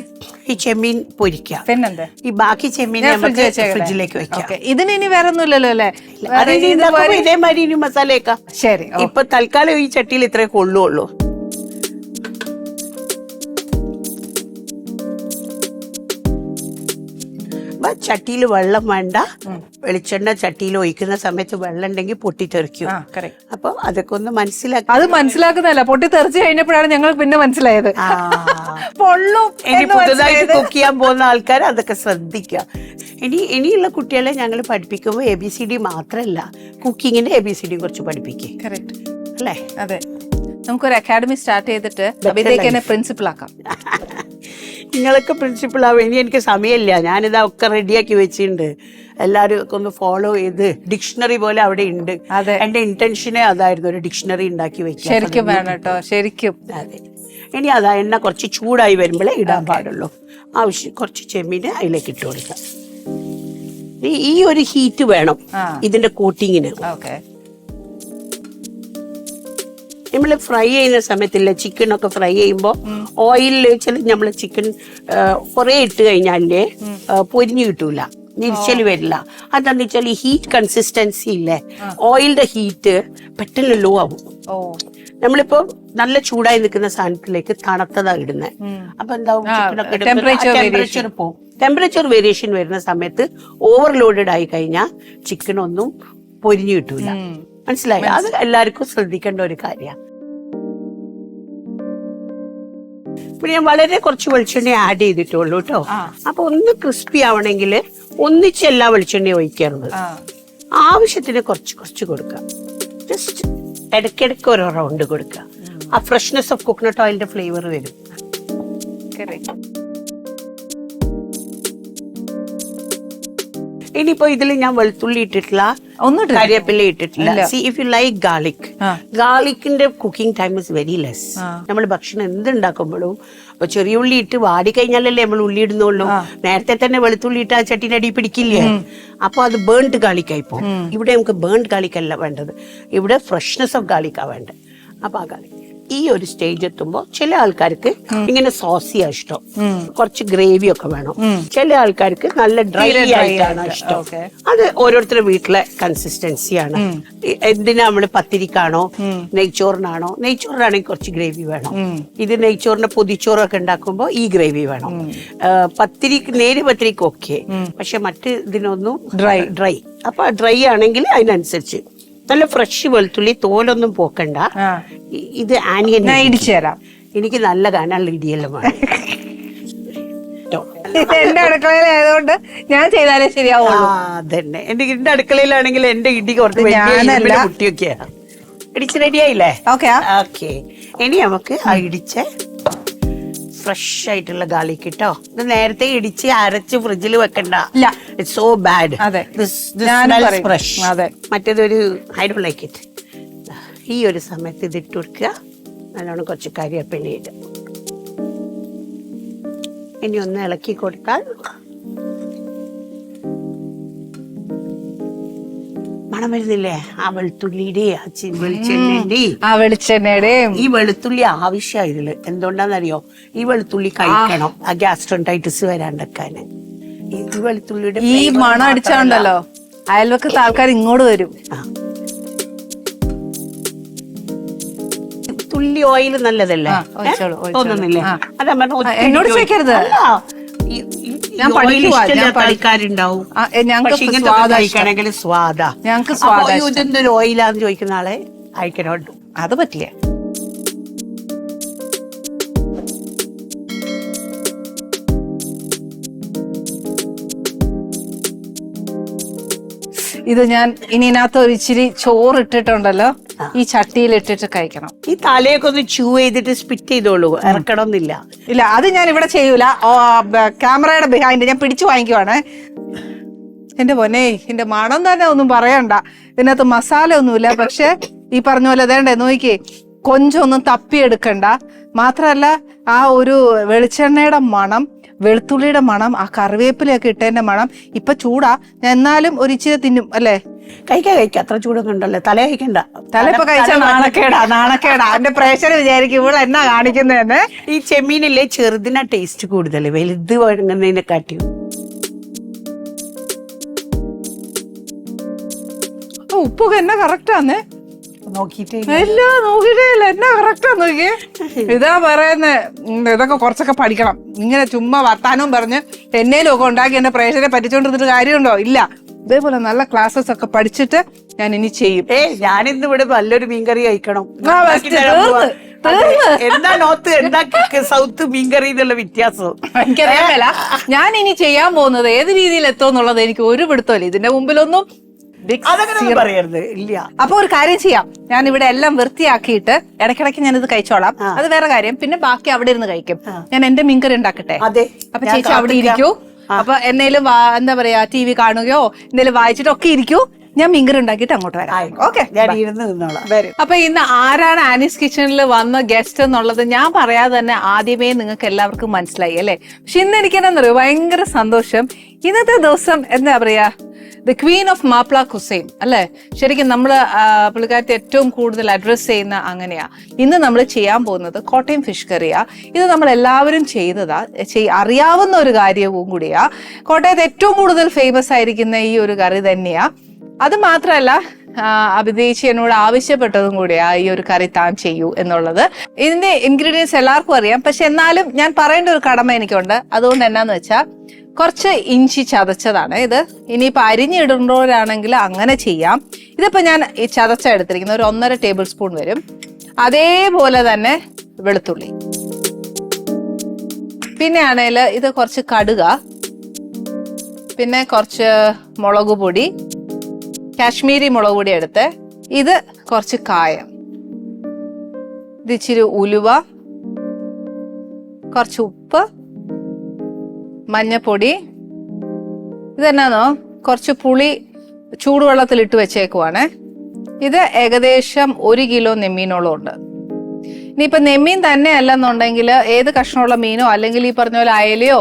ഈ ചെമ്മീൻ പൊരിക്കാം. പിന്നെന്താ ഈ ബാക്കി ചെമ്മീൻ ഫ്രിഡ്ജിലേക്ക് വെക്കാം. ഇതിന് ഇനി വേറെ ഒന്നുമില്ലല്ലോ അല്ലേ? ഇതേമാതിരി ഇനി മസാലയൊക്കെ. ശരി, ഇപ്പൊ തൽക്കാലം ഈ ചട്ടിയിൽ ഇത്രേ കൊള്ളുള്ളൂ. ചട്ടിയിൽ വെള്ളം വേണ്ട. വെളിച്ചെണ്ണ ചട്ടിയിൽ ഒഴിക്കുന്ന സമയത്ത് വെള്ളം ഉണ്ടെങ്കിൽ പൊട്ടിത്തെറിക്കും. അപ്പൊ അതൊക്കെ ഒന്ന് മനസ്സിലാക്കി. അത് മനസ്സിലാക്കുന്നതല്ല, പൊട്ടിത്തെറിച്ച് കഴിഞ്ഞപ്പോഴാണ് ഞങ്ങൾ പിന്നെ മനസ്സിലായത്. ഇനി പുതുതായിട്ട് കുക്ക് ചെയ്യാൻ പോകുന്ന ആൾക്കാർ അതൊക്കെ ശ്രദ്ധിക്കുക. ഇനിയുള്ള കുട്ടികളെ ഞങ്ങൾ പഠിപ്പിക്കുമ്പോൾ ABCD മാത്രല്ല, കുക്കിങ്ങിന്റെ ABCD കുറച്ച് പഠിപ്പിക്കുക. അല്ലേ? അതെ, നമുക്കൊരു അക്കാഡമി സ്റ്റാർട്ട് ചെയ്തിട്ട് പ്രിൻസിപ്പൾ ആക്കാം. നിങ്ങളൊക്കെ പ്രിൻസിപ്പൾ ആവും. ഇനി എനിക്ക് സമയമില്ല. ഞാനിതാ ഒക്കെ റെഡിയാക്കി വെച്ചിട്ടുണ്ട്. എല്ലാവരും ഒക്കെ ഒന്ന് ഫോളോ ചെയ്ത് ഡിക്ഷണറി പോലെ അവിടെ ഉണ്ട്. എന്റെ ഇന്റൻഷനെ അതായിരുന്നു, ഒരു ഡിക്ഷണറി ഉണ്ടാക്കി വെക്കാൻ. ശരിക്കും വേണം കേട്ടോ, ശരിക്കും. അതെ. ഇനി അതാ എണ്ണ കുറച്ച് ചൂടായി വരുമ്പോഴേ ഇടാൻ പാടുള്ളൂ. ആവശ്യം കുറച്ച് ചെമ്മീന് അതിലേക്ക് ഇട്ട് കൊടുക്കാം. ഈ ഒരു ഹീറ്റ് വേണം ഇതിന്റെ കോട്ടിങ്ങിന്. നമ്മള് ഫ്രൈ ചെയ്യുന്ന സമയത്തില്ല ചിക്കൻ ഒക്കെ ഫ്രൈ ചെയ്യുമ്പോ ഓയിലിൽ വെച്ചാൽ നമ്മള് ചിക്കൻ കുറെ ഇട്ട് കഴിഞ്ഞാലേ പൊരിഞ്ഞു കിട്ടൂല, നിരിച്ചല് വരില്ല. അതെന്താ വെച്ചാൽ ഈ ഹീറ്റ് കൺസിസ്റ്റൻസി ഇല്ലേ, ഓയിലിന്റെ ഹീറ്റ് പെട്ടെന്ന് ലോ ആവും. നമ്മളിപ്പോ നല്ല ചൂടായി നിൽക്കുന്ന സാധനത്തിലേക്ക് തണുത്തതാ ഇടുന്നത്. അപ്പൊ എന്താവും, ടെമ്പറേച്ചർ പോകും. ടെമ്പറേച്ചർ വേരിയേഷൻ വരുന്ന സമയത്ത് ഓവർലോഡഡ് ആയി കഴിഞ്ഞാൽ ചിക്കൻ ഒന്നും പൊരിഞ്ഞു കിട്ടൂല. മനസ്സിലായോ? അത് എല്ലാവർക്കും ശ്രദ്ധിക്കേണ്ട ഒരു കാര്യമാണ്. പിന്നെ ഞാൻ വളരെ കുറച്ച് വെളിച്ചെണ്ണ ആഡ് ചെയ്തിട്ടുള്ളൂ കേട്ടോ. അപ്പൊ ഒന്ന് ക്രിസ്പി ആവണമെങ്കിൽ ഒന്നിച്ച് എല്ലാ വെളിച്ചെണ്ണയും ഒഴിക്കരുത്. ആവശ്യത്തിന് കുറച്ച് കുറച്ച് കൊടുക്കുക. ജസ്റ്റ് ഇടയ്ക്കിടയ്ക്ക് ഓരോ റൗണ്ട് കൊടുക്കുക. ആ ഫ്രഷ്നെസ് ഓഫ് കോക്കനട്ട് ഓയിലിന്റെ ഫ്ലേവർ വരും. ഇനിയിപ്പോ ഇതിൽ ഞാൻ വെളുത്തുള്ളി ഇട്ടിട്ടില്ല, കരിവേപ്പില ഇട്ടിട്ടില്ല. See if you like garlic, ഗാർലിക്കിന്റെ cooking time is very less. നമ്മൾ ഭക്ഷണം എന്തുണ്ടാക്കുമ്പോഴും ഇപ്പൊ ചെറിയ ഉള്ളി ഇട്ട് വാടി കഴിഞ്ഞാലല്ലേ നമ്മൾ ഉള്ളി ഇടുന്നുള്ളൂ. നേരത്തെ തന്നെ വെളുത്തുള്ളി ഇട്ട് ആ ചട്ടിന്റെ അടി പിടിക്കില്ലേ, അപ്പൊ അത് ബേൺഡ് ഗാർലിക്കായി പോകും. ഇവിടെ നമുക്ക് ബേൺഡ് ഗാർലിക് അല്ല വേണ്ടത്, ഇവിടെ ഫ്രഷ്നെസ് ഓഫ് ഗാർലിക്കാ വേണ്ടത്. അപ്പൊ ആ ഗാർലിക് ഈ ഒരു സ്റ്റേജ് എത്തുമ്പോ ചില ആൾക്കാർക്ക് ഇങ്ങനെ സോസിയാ ഇഷ്ടം, കുറച്ച് ഗ്രേവി ഒക്കെ വേണം. ചില ആൾക്കാർക്ക് നല്ല ഡ്രൈ ആയിട്ടാണ് ഇഷ്ടം. അത് ഓരോരുത്തരുടെ വീട്ടിലെ കൺസിസ്റ്റൻസിയാണ്. എന്തിനാ നമ്മള് പത്തിരിക്കാണോ നെയ്ച്ചോറിനാണോ? നെയ്ച്ചോറിനാണെങ്കിൽ കുറച്ച് ഗ്രേവി വേണം. ഇത് നെയ്ച്ചോറിന്റെ പൊതിച്ചോറൊക്കെ ഉണ്ടാക്കുമ്പോ ഈ ഗ്രേവി വേണം. നേര് പത്തിരിക്ക് ഓക്കെ, പക്ഷെ മറ്റ് ഇതിനൊന്നും ഡ്രൈ. അപ്പൊ ഡ്രൈ ആണെങ്കിൽ അതിനനുസരിച്ച് നല്ല ഫ്രഷ് വെളുത്തുള്ളി, തോലൊന്നും പോക്കണ്ട. ഇത് ആനിയൻ ഇടിച്ചു തരാം. എനിക്ക് നല്ല കാണാനുള്ള ഇടിയെല്ലാം വേണം. എന്റെ അടുക്കളയിലായതുകൊണ്ട് ഞാൻ ചെയ്താലേ ശരിയാവുള്ളൂ. അതന്നെ, എന്റെ അടുക്കളയിലാണെങ്കിൽ എന്റെ ഇടി കുറച്ച് കുട്ടിയൊക്കെയാ. ഇടിച്ച് റെഡിയായില്ലേ? ഓക്കെ. ഇനി നമുക്ക് ആ ഇടിച്ച ഫ്രഷ് ആയിട്ടുള്ള ഗാർലിക് ഇട്ടോ. ഇത് നേരത്തെ ഇടിച്ച് അരച്ച് ഫ്രിഡ്ജിൽ വെക്കണ്ട. It's so bad. ഫ്രഷ്. മറ്റേതൊരു ഐ ഡോണ്ട് ലൈക്ക് ഇറ്റ്. ഈ ഒരു സമയത്ത് ഇത് ഇട്ട് കൊടുക്കുക. നല്ലോണം കുറച്ച് കരിവേപ്പില ഇട്ട് ഇനി ഒന്ന് ഇളക്കി കൊടുത്താൽ മണം വരുന്നില്ലേ? ആ വെളുത്തുള്ളിയുടെയും വെളിച്ചെണ്ണയുടെയും ഈ വെളുത്തുള്ളി ആവശ്യമാണ് ഇതില്. എന്തുകൊണ്ടാന്നറിയോ? ഈ വെളുത്തുള്ളി കഴിക്കണം ആ ഗ്യാസ്ട്രോണ്ടൈറ്റിസ് വരാണ്ടക്കാന്. ഈ വെളുത്തുള്ളിയുടെ ഈ മണം അടിച്ചാണ്ടല്ലോ അയൽവക്കത്തെ ആൾക്കാർ ഇങ്ങോട്ട് വരും. തുള്ളി ഓയിൽ നല്ലതല്ലേ? തോന്നുന്നില്ലേ? അതാ എന്നോട് ചോദിക്കരുത്. കളിക്കാരുണ്ടാവും. സ്വാദാ. ഇതെന്തൊരു ഓയിലാന്ന് ചോദിക്കുന്ന ആളെ അയക്കണോട്ടു. അത് പറ്റില്ല. ഇത് ഞാൻ ഇനി ഇതിനകത്ത് ഒരു ഇച്ചിരി ചോറ് ഇട്ടിട്ടുണ്ടല്ലോ, ഈ ചട്ടിയിൽ ഇട്ടിട്ട് കഴിക്കണം. ഈ തലയൊക്കെ ഒന്ന് ചൂ ചെയ്തിട്ട് സ്പിറ്റ് ചെയ്തോളൂ, ഇറക്കണമെന്നില്ല. ഇല്ല, അത് ഞാൻ ഇവിടെ ചെയ്യൂല. ക്യാമറയുടെ ബിഹൈൻഡ് ഞാൻ പിടിച്ചു വാങ്ങിക്കുവാണ്. എന്റെ പൊന്നെ, എന്റെ മണം തന്നെ ഒന്നും പറയണ്ട. ഇതിനകത്ത് മസാല ഒന്നുമില്ല, പക്ഷെ ഈ പറഞ്ഞ പോലെ വേണ്ടേ നോക്കിക്കേ, കൊഞ്ചൊന്നും തപ്പിയെടുക്കണ്ട. മാത്രല്ല ആ ഒരു വെളിച്ചെണ്ണയുടെ മണം, വെളുത്തുള്ളിയുടെ മണം, ആ കറിവേപ്പിലൊക്കെ ഇട്ടതിന്റെ മണം. ഇപ്പൊ ചൂടാ, ഞാൻ എന്നാലും ഒരു ഇച്ചിരി തിന്നും അല്ലേ? കഴിക്കാം. അത്ര ചൂടൊന്നും ഉണ്ടല്ലോ. തല കഴിക്കണ്ട. തല ഇപ്പൊ കഴിച്ചാൽ നാണക്കേടാ. എന്റെ പ്രേക്ഷകർ വിചാരിക്കും ഇവിടെ എന്നാ കാണിക്കുന്നതെന്ന്. ഈ ചെമ്മീനില്ലേ ചെറുതിനാ ടേസ്റ്റ് കൂടുതൽ, വലുത് വഴങ്ങുന്നതിനെ കാട്ടിയും. ഉപ്പൊക്കെ എന്നാ കറക്റ്റാന്ന് നോക്കിട്ടേ നോക്കിട്ടേ എന്നാ കറക്റ്റാ നോക്കിയേ. ഇതാ പറയുന്നേ, ഇതൊക്കെ കുറച്ചൊക്കെ പഠിക്കണം. ഇങ്ങനെ ചുമ്മാ വർത്താനവും പറഞ്ഞ് എന്നേലും ഒക്കെ ഉണ്ടാക്കി എന്റെ പ്രേക്ഷകരെ പറ്റിച്ചോണ്ടിരുന്നിട്ട് കാര്യമുണ്ടോ? ഇല്ല. ഇതേപോലെ നല്ല ക്ലാസ്സസ് ഒക്കെ പഠിച്ചിട്ട് ഞാൻ ഇനി ചെയ്യും. ഞാനിന്ന് ഇവിടെ നല്ലൊരു മീൻകറി കഴിക്കണം. എന്താ നോർത്ത് എന്താ സൗത്ത് മീൻകറി എന്നുള്ള വ്യത്യാസം എനിക്കറിയാമല്ല. ഞാൻ ഇനി ചെയ്യാൻ പോകുന്നത് ഏത് രീതിയിൽ എത്തുമെന്നുള്ളത് എനിക്ക് ഒരു പിടുത്തമില്ല. ഇതിന്റെ മുമ്പിലൊന്നും പറയരുത്. ഇല്ല. അപ്പൊ ഒരു കാര്യം ചെയ്യാം, ഞാൻ ഇവിടെ എല്ലാം വൃത്തിയാക്കിയിട്ട് ഇടയ്ക്കിടയ്ക്ക് ഞാനിത് കഴിച്ചോളാം. അത് വേറെ കാര്യം. പിന്നെ ബാക്കി അവിടെ ഇരുന്ന് കഴിക്കും. ഞാൻ എന്റെ മീൻകറി ഉണ്ടാക്കട്ടെ. അപ്പൊ ചേച്ചി അവിടെ ഇരിക്കൂ. അപ്പൊ എന്നേലും എന്താ പറയാ, TV കാണുകയോ എന്തേലും വായിച്ചിട്ടൊക്കെ ഇരിക്കൂ. ഞാൻ മീൻകറി ഉണ്ടാക്കിയിട്ട് അങ്ങോട്ട് വരാം. ഓക്കെ, അപ്പൊ ഇന്ന് ആരാണ് ആനീസ് കിച്ചണിൽ വന്ന ഗസ്റ്റ് എന്നുള്ളത് ഞാൻ പറയാതെ തന്നെ ആദ്യമേ നിങ്ങൾക്ക് എല്ലാവർക്കും മനസ്സിലായി അല്ലെ? പക്ഷെ ഇന്ന് എനിക്കെന്നറിയോ ഭയങ്കര സന്തോഷം. ഇന്നത്തെ ദിവസം എന്താ പറയാ, the Queen of Mappila cuisine അല്ലേ? ശരിക്കും നമ്മൾ പുള്ളിക്കാരത്തെ ഏറ്റവും കൂടുതൽ അഡ്രസ്സ് ചെയ്യുന്ന അങ്ങനെയാ. ഇന്ന് നമ്മൾ ചെയ്യാൻ പോകുന്നത് കോട്ടയം ഫിഷ് കറിയാ. ഇത് നമ്മൾ എല്ലാവരും ചെയ്തതാ, അറിയാവുന്ന ഒരു കാര്യവും കൂടിയാ. കോട്ടയത്ത് ഏറ്റവും കൂടുതൽ ഫേമസ് ആയിരിക്കുന്ന ഈ ഒരു കറി തന്നെയാ. അത് മാത്രമല്ല, അഭിതേച്ചി എന്നോട് ആവശ്യപ്പെട്ടതും കൂടിയാ ഈ ഒരു കറി താൻ ചെയ്യൂ എന്നുള്ളത്. ഇതിന്റെ ഇൻഗ്രീഡിയൻസ് എല്ലാവർക്കും അറിയാം, പക്ഷെ എന്നാലും ഞാൻ പറയേണ്ട ഒരു കടമ എനിക്കുണ്ട്. അതുകൊണ്ട് എന്നാന്ന് വെച്ചാൽ കുറച്ച് ഇഞ്ചി ചതച്ചതാണ് ഇത്. ഇനിയിപ്പോൾ അരിഞ്ഞിടുന്നവരാണെങ്കിൽ അങ്ങനെ ചെയ്യാം. ഇതിപ്പോ ഞാൻ ഈ ചതച്ച എടുത്തിരിക്കുന്ന ഒരു 1.5 ടേബിൾ സ്പൂൺ വരും. അതേപോലെ തന്നെ വെളുത്തുള്ളി, പിന്നെ ആണെങ്കിൽ ഇത് കുറച്ച് കടുക, പിന്നെ കുറച്ച് മുളക് പൊടി, കാശ്മീരി മുളക് പൊടി എടുത്ത്, ഇത് കുറച്ച് കായം, ഇത് ഇച്ചിരി ഉലുവ, കുറച്ച് ഉപ്പ്, മഞ്ഞപ്പൊടി. ഇതെന്നാന്നോ കുറച്ച് പുളി ചൂടുവെള്ളത്തിൽ ഇട്ട് വെച്ചേക്കുവാണ്. ഇത് ഏകദേശം 1 കിലോ നെമ്മീനോളം ഉണ്ട്. ഇനിയിപ്പൊ നെമ്മീൻ തന്നെ അല്ലെന്നുണ്ടെങ്കിൽ ഏത് കഷ്ണമുള്ള മീനോ അല്ലെങ്കിൽ ഈ പറഞ്ഞ പോലെ അയലയോ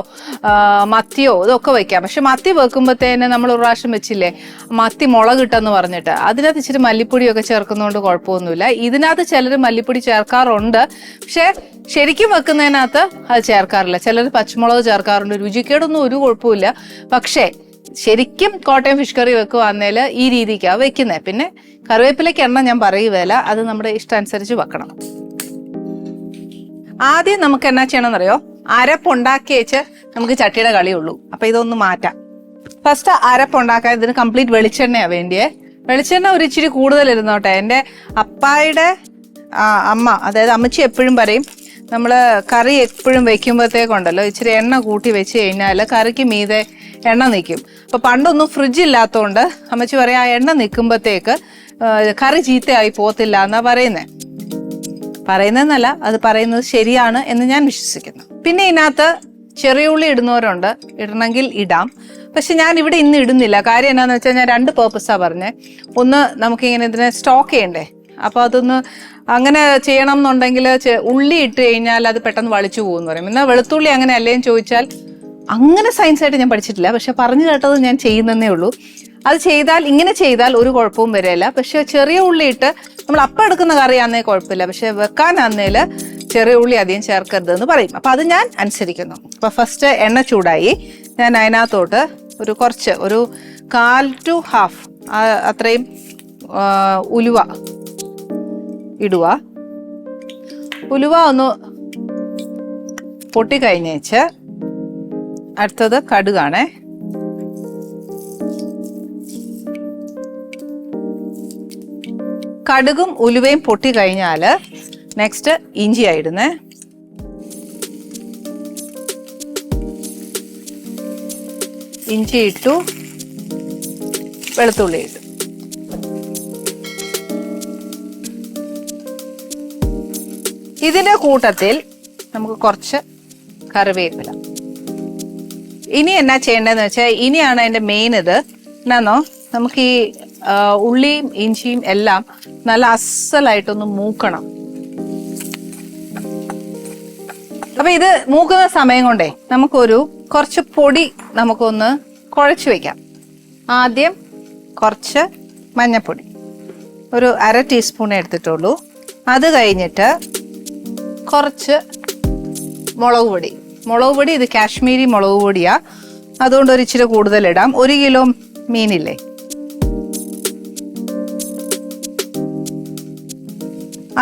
മത്തിയോ ഇതൊക്കെ വെക്കാം. പക്ഷെ മത്തി വെക്കുമ്പോഴത്തേന് നമ്മൾ ഒരു പ്രാവശ്യം വെച്ചില്ലേ മത്തി മുളകിട്ടെന്ന് പറഞ്ഞിട്ട്, അതിനകത്ത് ഇച്ചിരി മല്ലിപ്പൊടിയൊക്കെ ചേർക്കുന്നതുകൊണ്ട് കുഴപ്പമൊന്നുമില്ല. ഇതിനകത്ത് ചിലർ മല്ലിപ്പൊടി ചേർക്കാറുണ്ട്, പക്ഷെ ശരിക്കും വെക്കുന്നതിനകത്ത് അത് ചേർക്കാറില്ല. ചിലർ പച്ചമുളക് ചേർക്കാറുണ്ട്. രുചിക്കേടൊന്നും ഒരു കുഴപ്പമില്ല. പക്ഷേ ശരിക്കും കോട്ടയം ഫിഷ് കറി വെക്കുവാന്നേൽ ഈ രീതിക്കാണ് വെക്കുന്നത്. പിന്നെ കറിവേപ്പിലേക്ക് എണ്ണ ഞാൻ പറയുകയില്ല, അത് നമ്മുടെ ഇഷ്ടമനുസരിച്ച് വെക്കണം. ആദ്യം നമുക്ക് എന്നാ ചെയ്യണമെന്നറിയോ? അരപ്പുണ്ടാക്കി വെച്ച് നമുക്ക് ചട്ടിയുടെ കളിയുള്ളൂ. അപ്പൊ ഇതൊന്ന് മാറ്റാം. ഫസ്റ്റ് അരപ്പുണ്ടാക്കാൻ ഇതിന് കംപ്ലീറ്റ് വെളിച്ചെണ്ണയാ വേണ്ടിയേ. വെളിച്ചെണ്ണ ഒരു ഇച്ചിരി കൂടുതൽ ഇരുന്നോട്ടെ. എൻ്റെ അപ്പായുടെ അമ്മ, അതായത് അമ്മച്ചി എപ്പോഴും പറയും, നമ്മൾ കറി എപ്പോഴും വെക്കുമ്പോഴത്തേക്കുണ്ടല്ലോ ഇച്ചിരി എണ്ണ കൂട്ടി വെച്ച് കഴിഞ്ഞാൽ കറിക്ക് മീതെ എണ്ണ നിൽക്കും. അപ്പൊ പണ്ടൊന്നും ഫ്രിഡ്ജ് ഇല്ലാത്തതുകൊണ്ട് അമ്മച്ചി പറയാം, ആ എണ്ണ നിൽക്കുമ്പോഴത്തേക്ക് കറി ചീത്തയായി പോകത്തില്ല എന്നാ പറയുന്നതെന്നല്ല, അത് പറയുന്നത് ശരിയാണ് എന്ന് ഞാൻ വിശ്വസിക്കുന്നു. പിന്നെ ഇതിനകത്ത് ചെറിയ ഉള്ളി ഇടുന്നവരുണ്ട്, ഇടണമെങ്കിൽ ഇടാം. പക്ഷെ ഞാൻ ഇവിടെ ഇന്ന് ഇടുന്നില്ല. കാര്യം എന്നാന്ന് വെച്ചാൽ ഞാൻ 2 പേർപ്പസാ പറഞ്ഞേ. ഒന്ന്, നമുക്കിങ്ങനെ ഇതിനെ സ്റ്റോക്ക് ചെയ്യണ്ടേ. അപ്പൊ അതൊന്ന് അങ്ങനെ ചെയ്യണം എന്നുണ്ടെങ്കിൽ ഉള്ളി ഇട്ട് കഴിഞ്ഞാൽ അത് പെട്ടെന്ന് വളിച്ചു പോകുമെന്ന് പറയും. എന്നാൽ വെളുത്തുള്ളി അങ്ങനെ അല്ലേന്ന് ചോദിച്ചാൽ അങ്ങനെ സയൻസ് ആയിട്ട് ഞാൻ പഠിച്ചിട്ടില്ല, പക്ഷെ പറഞ്ഞു കേട്ടത് ഞാൻ ചെയ്യുന്നതേ ഉള്ളൂ. അത് ചെയ്താൽ, ഇങ്ങനെ ചെയ്താൽ ഒരു കുഴപ്പവും വരില്ല. പക്ഷെ ചെറിയ ഉള്ളി ഇട്ട് നമ്മൾ അപ്പം എടുക്കുന്ന കറിയാന്നേ കുഴപ്പമില്ല, പക്ഷെ വെക്കാനാന്നേൽ ചെറിയ ഉള്ളി അധികം ചേർക്കരുത് എന്ന് പറയും. അപ്പൊ അത് ഞാൻ അനുസരിക്കുന്നു. അപ്പൊ ഫസ്റ്റ് എണ്ണ ചൂടായി, ഞാൻ അതിനകത്തോട്ട് ഒരു 1/4 to 1/2 അത്രയും ഉലുവ ഇടുക. ഉലുവ ഒന്ന് പൊട്ടിക്കഴിഞ്ഞേച്ച് അടുത്തത് കടുകാണേ. കടുകും ഉലുവയും പൊട്ടി കഴിഞ്ഞാൽ നെക്സ്റ്റ് ഇഞ്ചി ആയിടുന്നേ. ഇഞ്ചി ഇട്ടു, വെളുത്തുള്ളി ഇട്ടു. ഇതിന്റെ കൂട്ടത്തിൽ നമുക്ക് കുറച്ച് കറിവേപ്പില. ഇനി എന്നാ ചെയ്യേണ്ടതെന്ന് വെച്ചാൽ, ഇനിയാണ് അതിന്റെ മെയിൻ. ഇത് എന്നാന്നോ, നമുക്ക് ഈ ഉള്ളിയും ഇഞ്ചിയും എല്ലാം നല്ല അസലായിട്ടൊന്ന് മൂക്കണം. അപ്പൊ ഇത് മൂക്കുന്ന സമയം കൊണ്ടേ നമുക്കൊരു കുറച്ച് പൊടി നമുക്കൊന്ന് കുഴച്ച് വെക്കാം. ആദ്യം കുറച്ച് മഞ്ഞപ്പൊടി, ഒരു 1/2 ടീസ്പൂൺ എടുത്തിട്ടുള്ളൂ. അത് കഴിഞ്ഞിട്ട് കുറച്ച് മുളക് പൊടി ഇത് കാശ്മീരി മുളക് പൊടിയാ, അതുകൊണ്ട് ഒരു ഇച്ചിരി കൂടുതൽ ഇടാം. 1 കിലോ മീനില്ലേ,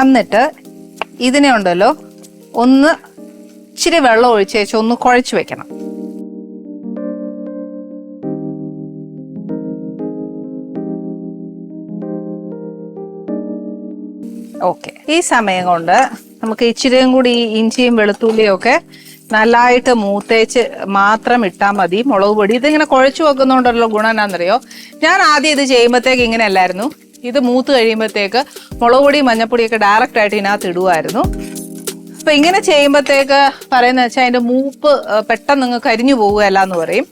എന്നിട്ട് ഇതിനെ ഉണ്ടല്ലോ ഒന്ന് ഇച്ചിരി വെള്ളം ഒഴിച്ചേച്ച് ഒന്ന് കുഴച്ച് വെക്കണം. ഓക്കെ, ഈ സമയം കൊണ്ട് നമുക്ക് ഇച്ചിരിയും കൂടി ഈ ഇഞ്ചിയും വെളുത്തുള്ളിയും ഒക്കെ നല്ലതായിട്ട് മൂത്തേച്ച് മാത്രം ഇട്ടാൽ മതി. മുളക് പൊടി ഇതിങ്ങനെ കുഴച്ചു വെക്കുന്നതുകൊണ്ടല്ലോ ഗുണം എന്നാന്നറിയോ? ഞാൻ ആദ്യം ഇത് ചെയ്യുമ്പോഴത്തേക്ക് ഇങ്ങനെ അല്ലായിരുന്നു. ഇത് മൂത്ത് കഴിയുമ്പോഴത്തേക്ക് മുളക് പൊടി മഞ്ഞപ്പൊടിയൊക്കെ ഡയറക്റ്റ് ആയിട്ട് ഇതിനകത്ത് ഇടുമായിരുന്നു. അപ്പൊ ഇങ്ങനെ ചെയ്യുമ്പോഴത്തേക്ക് പറയുന്നത് വെച്ചാൽ അതിന്റെ മൂപ്പ് പെട്ടെന്ന് നിങ്ങൾ കരിഞ്ഞു പോകുകയല്ല എന്ന് പറയും.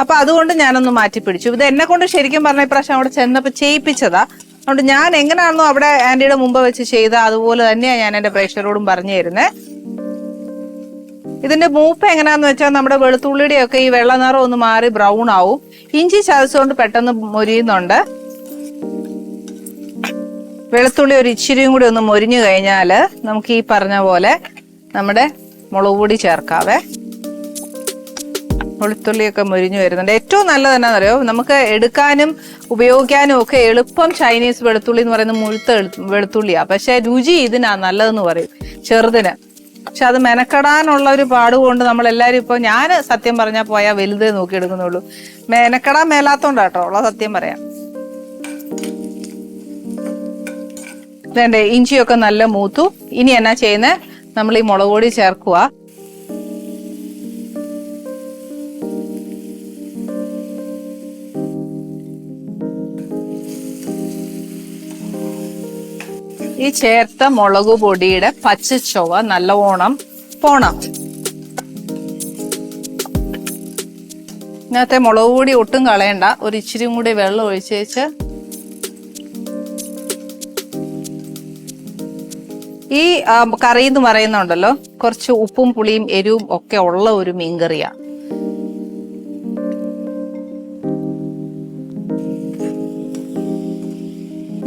അപ്പൊ അതുകൊണ്ട് ഞാനൊന്ന് മാറ്റിപ്പിടിച്ചു. ഇത് എന്നെ കൊണ്ട് ശരിക്കും പറഞ്ഞ ഇപ്രാവശ്യം അവിടെ ചെന്നപ്പോൾ ചെയ്യിപ്പിച്ചതാ. അതുകൊണ്ട് ഞാൻ എങ്ങനെയാണോ അവിടെ ആന്റിയുടെ മുമ്പ് വെച്ച് ചെയ്ത അതുപോലെ തന്നെയാണ് ഞാൻ എന്റെ പ്രേക്ഷകരോടും പറഞ്ഞു തരുന്നത്. ഇതിന്റെ മൂപ്പ് എങ്ങനെയാന്ന് വെച്ചാൽ നമ്മുടെ വെളുത്തുള്ളിയുടെ ഒക്കെ ഈ വെള്ള നിറം ഒന്ന് മാറി ബ്രൗൺ ആവും. ഇഞ്ചി ചതച്ചുകൊണ്ട് പെട്ടെന്ന് മൊരിയുന്നുണ്ട്. വെളുത്തുള്ളി ഒരു ഇച്ചിരിയും കൂടി ഒന്ന് മൊരിഞ്ഞു കഴിഞ്ഞാല് നമുക്ക് ഈ പറഞ്ഞ പോലെ നമ്മുടെ മുളക് പൊടി ചേർക്കാവേ. വെളുത്തുള്ളിയൊക്കെ മൊരിഞ്ഞു വരുന്നുണ്ട്. ഏറ്റവും നല്ലത് എന്നാന്നറിയോ, നമുക്ക് എടുക്കാനും ഉപയോഗിക്കാനും ഒക്കെ എളുപ്പം ചൈനീസ് വെളുത്തുള്ളി എന്ന് പറയുന്നത് മുഴുത്ത വെളുത്തുള്ളിയാ. പക്ഷെ രുചി ഇതിനാ നല്ലതെന്ന് പറയും ചെറുതിന്. പക്ഷെ അത് മെനക്കെടാനുള്ള ഒരു പാടുകൊണ്ട് നമ്മളെല്ലാരും ഇപ്പൊ, ഞാൻ സത്യം പറഞ്ഞാൽ പോയാൽ വലുതേ നോക്കി എടുക്കുന്നുള്ളൂ. മെനക്കെടാൻ മേലാത്തോണ്ടാട്ടോ ഉള്ള സത്യം പറയാം. ഇതേണ്ടേ ഇഞ്ചിയൊക്കെ നല്ല മൂത്തു. ഇനി എന്നാ ചെയ്യുന്നത്, നമ്മൾ ഈ മുളക് പൊടി ചേർക്കുക. ഈ ചേർത്ത മുളക് പൊടിയുടെ പച്ചച്ചൊവ നല്ലോണം പോണം. ഇതിനകത്തെ മുളക് പൊടി ഒട്ടും കളയണ്ട. ഒരു ഇച്ചിരിയും കൂടി വെള്ളം ഒഴിച്ചേച്ച് ഈ കറി എന്ന് പറയുന്നുണ്ടല്ലോ, കുറച്ച് ഉപ്പും പുളിയും എരിവും ഒക്കെ ഉള്ള ഒരു മീൻകറിയാ.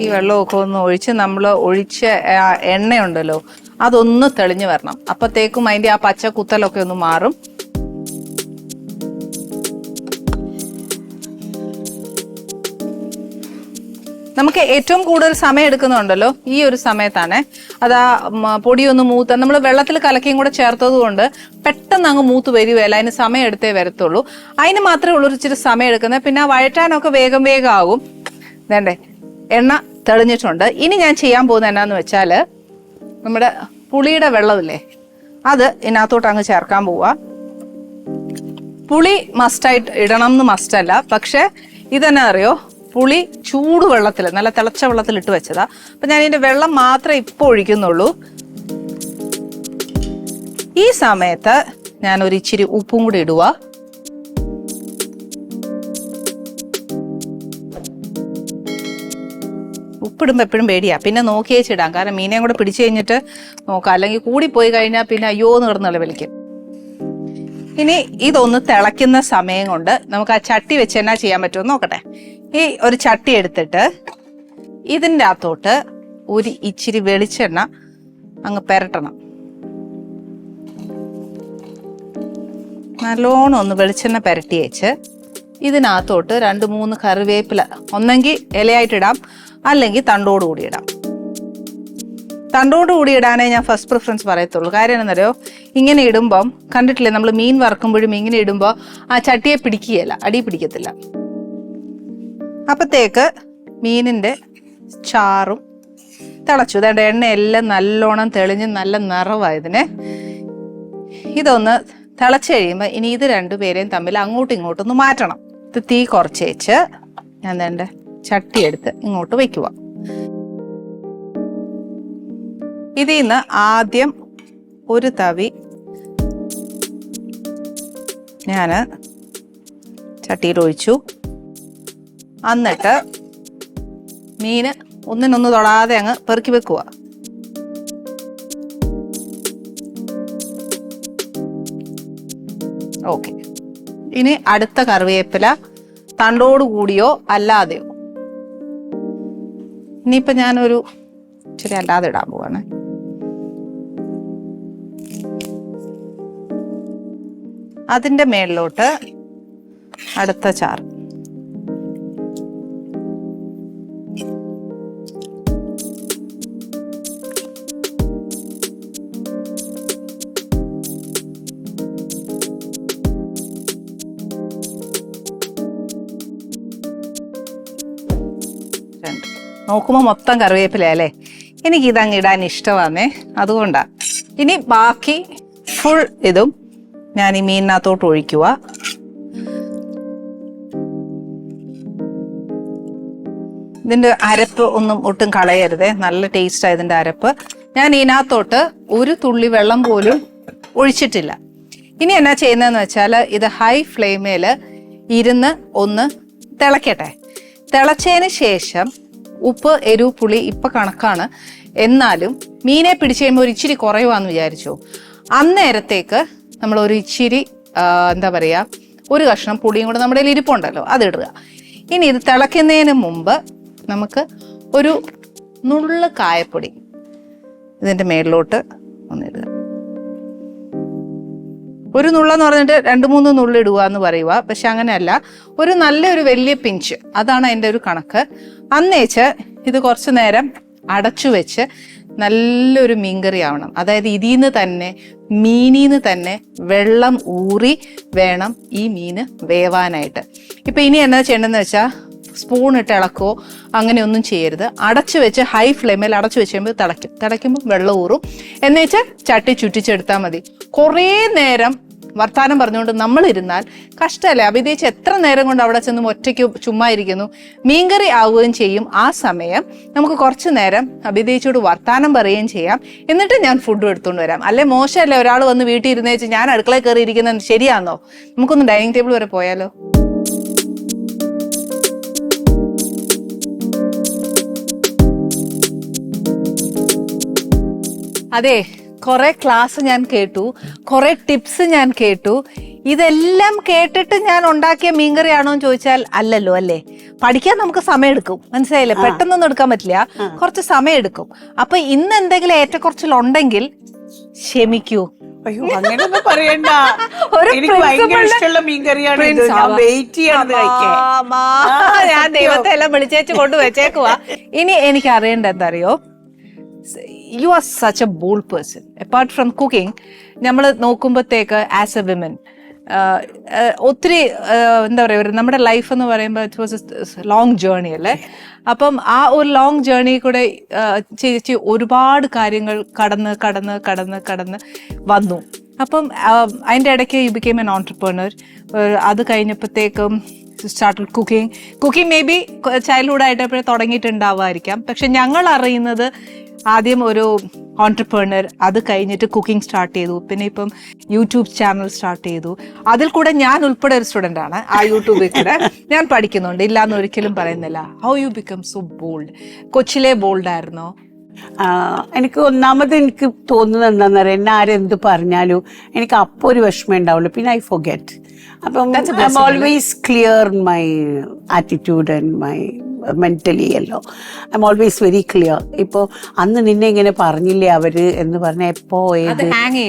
ഈ വെള്ളമൊക്കെ ഒന്ന് ഒഴിച്ച് നമ്മൾ ഒഴിച്ച എണ്ണയുണ്ടല്ലോ അതൊന്ന് തെളിഞ്ഞു വരണം. അപ്പത്തേക്കും അതിന്റെ ആ പച്ച കുത്തലൊക്കെ ഒന്ന് മാറും. നമുക്ക് ഏറ്റവും കൂടുതൽ സമയം എടുക്കുന്നുണ്ടല്ലോ ഈ ഒരു സമയത്താണ്. അത് ആ പൊടിയൊന്ന് മൂത്ത് നമ്മൾ വെള്ളത്തിൽ കലക്കിയും കൂടെ ചേർത്തത് കൊണ്ട് പെട്ടെന്ന് അങ്ങ് മൂത്ത് വരുകയല്ല, അതിന് സമയം എടുത്തേ വരത്തുള്ളൂ. അതിന് മാത്രമേ ഉള്ളൂ ഇച്ചിരി സമയം എടുക്കുന്നത്. പിന്നെ വഴറ്റാനൊക്കെ വേഗം ആകും. വേണ്ടേ, എണ്ണ തെളിഞ്ഞിട്ടുണ്ട്. ഇനി ഞാൻ ചെയ്യാൻ പോകുന്നത് എന്നാന്ന് വെച്ചാല്, നമ്മുടെ പുളിയുടെ വെള്ളമില്ലേ അത് ഇതിനകത്തോട്ട് അങ്ങ് ചേർക്കാൻ പോവാ. പുളി മസ്റ്റായിട്ട് ഇടണം എന്ന് മസ്റ്റല്ല. പക്ഷെ ഇതെന്നാ അറിയോ, പുളി ചൂടുവെള്ളത്തിൽ, നല്ല തിളച്ച വെള്ളത്തിൽ ഇട്ട് വെച്ചതാ. അപ്പൊ ഞാൻ ഇതിന്റെ വെള്ളം മാത്രമേ ഇപ്പൊ ഒഴിക്കുന്നുള്ളൂ. ഈ സമയത്ത് ഞാൻ ഒരു ഇച്ചിരി ഉപ്പും കൂടി ഇടുക. ഉപ്പിടുമ്പോ എപ്പോഴും പേടിയാ, പിന്നെ നോക്കിയേച്ചിടാം. കാരണം മീനെയും കൂടെ പിടിച്ചു കഴിഞ്ഞിട്ട് നോക്കാം, അല്ലെങ്കിൽ കൂടി പോയി കഴിഞ്ഞാൽ പിന്നെ അയ്യോ എന്ന് കിടന്നുള്ള വിളിക്കും. ഇനി ഇതൊന്ന് തിളയ്ക്കുന്ന സമയം കൊണ്ട് നമുക്ക് ആ ചട്ടി വെച്ച് എന്നാ ചെയ്യാൻ പറ്റുമെന്ന് നോക്കട്ടെ. ഈ ഒരു ചട്ടി എടുത്തിട്ട് ഇതിൻ്റെ അകത്തോട്ട് ഒരു ഇച്ചിരി വെളിച്ചെണ്ണ അങ്ങ് പെരട്ടണം. നല്ലോണം ഒന്ന് വെളിച്ചെണ്ണ പെരട്ടി വെച്ച് ഇതിനകത്തോട്ട് 2-3 കറിവേപ്പില ഒന്നെങ്കിൽ ഇലയായിട്ടിടാം, അല്ലെങ്കിൽ തണ്ടോടുകൂടി ഇടാം. തണ്ടോടുകൂടി ഇടാനേ ഞാൻ ഫസ്റ്റ് പ്രിഫറൻസ് പറയത്തുള്ളൂ. കാര്യം എന്നറിയോ, ഇങ്ങനെ ഇടുമ്പം കണ്ടിട്ടില്ലേ, നമ്മൾ മീൻ വറക്കുമ്പോഴും ഇങ്ങനെ ഇടുമ്പോൾ ആ ചട്ടിയെ പിടിക്കുകയല്ല, അടി പിടിക്കത്തില്ല. അപ്പത്തേക്ക് മീനിന്റെ ചാറും തിളച്ചു. ഇതേണ്ട എണ്ണയെല്ലാം നല്ലോണം തെളിഞ്ഞ് നല്ല നിറവായതിനെ. ഇതൊന്ന് തിളച്ച് കഴിയുമ്പോൾ ഇനി ഇത് രണ്ടുപേരെയും തമ്മിൽ അങ്ങോട്ടും ഇങ്ങോട്ടും ഒന്ന് മാറ്റണം. ഇത് തീ കുറച്ചേച്ച് ഞാൻ വേണ്ട ചട്ടി എടുത്ത് ഇങ്ങോട്ട് വെക്കുക. ഇതിൽ നിന്ന് ആദ്യം ഒരു തവി ഞാൻ ചട്ടിയിൽ ഒഴിച്ചു. എന്നിട്ട് മീന് ഒന്നിനൊന്ന് തൊടാതെ അങ്ങ് പെറുക്കി വെക്കുക. ഓക്കെ. ഇനി അടുത്ത കറിവേപ്പില തണ്ടോട് കൂടിയോ അല്ലാതെയോ. ഇനിയിപ്പൊ ഞാനൊരു ഇച്ചിരി അല്ലാതെ ഇടാൻ പോവാണ്. അതിന്റെ മേളിലോട്ട് അടുത്ത ചാറ്. നോക്കുമ്പോൾ മൊത്തം കറിവേപ്പില അല്ലേ. എനിക്ക് ഇതങ്ങ് ഇടാൻ ഇഷ്ടമാന്നേ, അതുകൊണ്ടാ. ഇനി ബാക്കി ഫുൾ ഇതും ഞാൻ ഈ മീനിനകത്തോട്ട് ഒഴിക്കുക. ഇതിന്റെ അരപ്പ് ഒന്നും ഒട്ടും കളയരുതേ, നല്ല ടേസ്റ്റാ ഇതിന്റെ അരപ്പ്. ഞാൻ ഇതിനകത്തോട്ട് ഒരു തുള്ളി വെള്ളം പോലും ഒഴിച്ചിട്ടില്ല. ഇനി എന്നാ ചെയ്യുന്നതെന്ന് വെച്ചാൽ ഇത് ഹൈ ഫ്ലെയിമിൽ ഇരുന്ന് ഒന്ന് തിളക്കട്ടെ. തിളച്ചതിന് ശേഷം ഉപ്പ് എരിവ് പുളി ഇപ്പൊ കണക്കാണ്, എന്നാലും മീനെ പിടിച്ച് കഴിയുമ്പോൾ ഒരു ഇച്ചിരി കുറയുവാന്ന് വിചാരിച്ചു. അന്നേരത്തേക്ക് നമ്മൾ ഒരു ഇച്ചിരി എന്താ പറയുക, ഒരു കഷ്ണം പുളിയും കൂടെ നമ്മുടെ കയ്യിൽ ഇരിപ്പുണ്ടല്ലോ, അതിടുക. ഇനി ഇത് തിളയ്ക്കുന്നതിന് മുമ്പ് നമുക്ക് ഒരു നുള്ള് കായപ്പൊടി ഇതിൻ്റെ മേളിലോട്ട് ഒന്നിടുക. ഒരു നുള്ളെന്ന് പറഞ്ഞിട്ട് 2-3 നുള്ളി ഇടുക എന്ന് പറയുക, പക്ഷെ അങ്ങനെയല്ല, ഒരു നല്ലൊരു വലിയ പിഞ്ച്, അതാണ് അതിൻ്റെ ഒരു കണക്ക്. അന്നേച്ച് ഇത് കുറച്ച് നേരം അടച്ചു വെച്ച് നല്ലൊരു മീൻകറി ആവണം. അതായത് ഇതിന്ന് തന്നെ മീനിന്ന് തന്നെ വെള്ളം ഊറി വേണം ഈ മീന് വേവാനായിട്ട്. ഇപ്പം ഇനി എന്നാ ചെയ്യേണ്ടതെന്ന് വെച്ചാൽ സ്പൂൺ ഇട്ട് ഇളക്കോ അങ്ങനെയൊന്നും ചെയ്യരുത്. അടച്ചു വെച്ച് ഹൈ ഫ്ലെയിമിൽ അടച്ചു വെച്ച് കഴിയുമ്പോൾ തിളയ്ക്കുമ്പോൾ വെള്ളം ഊറും. എന്നുവെച്ചാൽ ചട്ടി ചുറ്റിച്ചെടുത്താൽ മതി. കുറേ നേരം വർത്താനം പറഞ്ഞുകൊണ്ട് നമ്മൾ ഇരുന്നാൽ കഷ്ടമല്ലേ. അഭിതേച്ച് എത്ര നേരം കൊണ്ട് അവിടെ ചെന്ന് ഒറ്റയ്ക്ക് ചുമ്മാ ഇരിക്കുന്നു, മീൻകറി ആവുകയും ചെയ്യും. ആ സമയം നമുക്ക് കുറച്ച് നേരം അഭിതേച്ചോട് വർത്താനം പറയുകയും ചെയ്യാം. എന്നിട്ട് ഞാൻ ഫുഡും എടുത്തുകൊണ്ട് വരാം. അല്ലെ മോശമല്ലേ ഒരാൾ വന്ന് വീട്ടിൽ ഇരുന്നേച്ച് ഞാൻ അടുക്കളയിൽ കയറി ഇരിക്കുന്നത് ശരിയാണോ? നമുക്കൊന്ന് ഡൈനിങ് ടേബിൾ വരെ പോയാലോ? അതെ, കുറെ ക്ലാസ് ഞാൻ കേട്ടു, കുറെ ടിപ്സ് ഞാൻ കേട്ടു. ഇതെല്ലാം കേട്ടിട്ട് ഞാൻ ഉണ്ടാക്കിയ മീൻകറിയാണോ എന്ന് ചോദിച്ചാൽ അല്ലല്ലോ, അല്ലേ? പഠിക്കാൻ നമുക്ക് സമയം എടുക്കും, മനസ്സിലായില്ലേ? പെട്ടെന്നൊന്നും എടുക്കാൻ പറ്റില്ല, കുറച്ച് സമയം എടുക്കും. അപ്പൊ ഇന്ന് എന്തെങ്കിലും ഏറ്റക്കുറച്ചിലുണ്ടെങ്കിൽ ക്ഷമിക്കൂ. അയ്യോ, അങ്ങനെയൊന്നും പറയണ്ട. എനിക്ക് ഭയങ്കര ഇഷ്ടമുള്ള മീൻകറിയാണ് ഇത്. ഞാൻ വെയിറ്റ് ചെയ്യണത് കഴിക്കാൻ. ഞാൻ ദൈവത്തെ എല്ലാം വിളിച്ചേച്ച് കൊണ്ട് വെച്ചേക്കുവാ. ഇനി എനിക്ക് അറിയേണ്ട എന്താ അറിയോ, you are such A bold person. Apart from cooking, നമ്മൾ നോക്കുമ്പോഴത്തേക്ക് ആസ് എ വിമൻ ഒത്തിരി എന്താ പറയുക, നമ്മുടെ ലൈഫ് എന്ന് പറയുമ്പോൾ it was A long journey അല്ലേ? അപ്പം ആ ഒരു ലോങ് ജേർണി കൂടെ ചേച്ചി ഒരുപാട് കാര്യങ്ങൾ കടന്ന് വന്നു. അപ്പം അതിൻ്റെ ഇടയ്ക്ക് യു ബിക്കേം എൻ ഓൺട്രപ്രനർ. അത് കഴിഞ്ഞപ്പോഴത്തേക്കും സ്റ്റാർട്ടഡ് കുക്കിംഗ് മേ ബി ചൈൽഡ്ഹുഡായിട്ട് തുടങ്ങിയിട്ടുണ്ടാവുമായിരിക്കാം. പക്ഷെ ഞങ്ങൾ അറിയുന്നത് ആദ്യം ഒരു ഓൺട്രപ്രനർ, അത് കഴിഞ്ഞിട്ട് കുക്കിംഗ് സ്റ്റാർട്ട് ചെയ്തു, പിന്നെ ഇപ്പം യൂട്യൂബ് ചാനൽ സ്റ്റാർട്ട് ചെയ്തു. അതിൽ കൂടെ ഞാൻ ഉൾപ്പെടെ ഒരു സ്റ്റുഡൻ്റ് ആണ്. ആ യൂട്യൂബിൽ കൂടെ ഞാൻ പഠിക്കുന്നുണ്ട്, ഇല്ലാന്ന് ഒരിക്കലും പറയുന്നില്ല. How you become so bold? കൊച്ചിലെ ബോൾഡ് ആയിരുന്നോ? എനിക്ക് ഒന്നാമത് എനിക്ക് തോന്നുന്നത് എന്താണെന്ന് അറിയാം, എന്നെ ആരെന്ത് പറഞ്ഞാലും എനിക്ക് അപ്പോൾ ഒരു വിഷമം ഉണ്ടാവുള്ളൂ, പിന്നെ ഐ ഫോർഗെറ്റ്. അപ്പം I'm always clear my attitude and my mentally അല്ലോ. I'm always very clear. ഇപ്പോൾ അന്ന് നിന്നെ ഇങ്ങനെ പറഞ്ഞില്ലേ അവര് എന്ന് പറഞ്ഞാൽ എപ്പോ ഹാങ്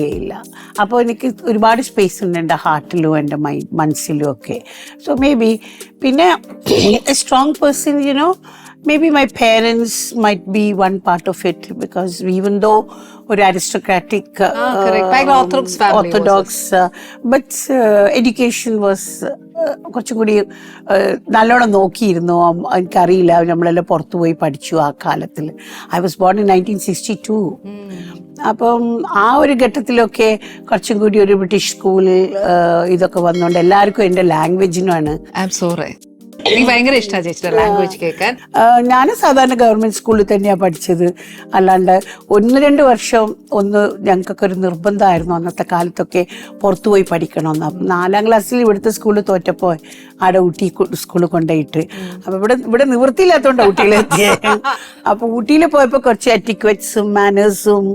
ചെയ്യില്ല. അപ്പോൾ എനിക്ക് ഒരുപാട് സ്പേസ് ഉണ്ട് എൻ്റെ ഹാർട്ടിലും എൻ്റെ മനസ്സിലും ഒക്കെ. സോ മേ ബി പിന്നെ A strong person, you know, maybe my parents might be one part of it, because even though ഒരു aristocratic orthodox but education was കുറച്ചും കൂടി നല്ലോണം നോക്കിയിരുന്നു. എനിക്കറിയില്ല, നമ്മളെല്ലാം പുറത്തു പോയി പഠിച്ചു ആ കാലത്തിൽ. I was born in 1962. അപ്പം ആ ഒരു ഘട്ടത്തിലൊക്കെ കുറച്ചും കൂടി ഒരു ബ്രിട്ടീഷ് സ്കൂളിൽ ഇതൊക്കെ വന്നുകൊണ്ട് എല്ലാവർക്കും എൻ്റെ ലാംഗ്വേജിനാണ്. എനിക്ക് ഭയങ്കര ഇഷ്ടമാണ് ചേച്ചിയുടെ ലാംഗ്വേജ് കേൾക്കാൻ. ഞാൻ സാധാരണ ഗവൺമെന്റ് സ്കൂളിൽ തന്നെയാണ് പഠിച്ചത്. അല്ലാണ്ട് 1-2 വർഷം ഞങ്ങൾക്കൊക്കെ ഒരു നിർബന്ധമായിരുന്നു അന്നത്തെ കാലത്തൊക്കെ പുറത്തുപോയി പഠിക്കണമെന്ന്. അപ്പം 4ാം ക്ലാസ്സിൽ ഇവിടുത്തെ സ്കൂളിൽ തോറ്റപ്പോൾ അവിടെ ഊട്ടി സ്കൂളിൽ കൊണ്ടുപോയിട്ട്, അപ്പം ഇവിടെ നിവൃത്തിയില്ലാത്തതുകൊണ്ട് ഊട്ടിയിലെത്തിയത്. അപ്പൊ ഊട്ടിയിൽ പോയപ്പോൾ കുറച്ച് എറ്റിക്വറ്റ്സും മാനേഴ്സും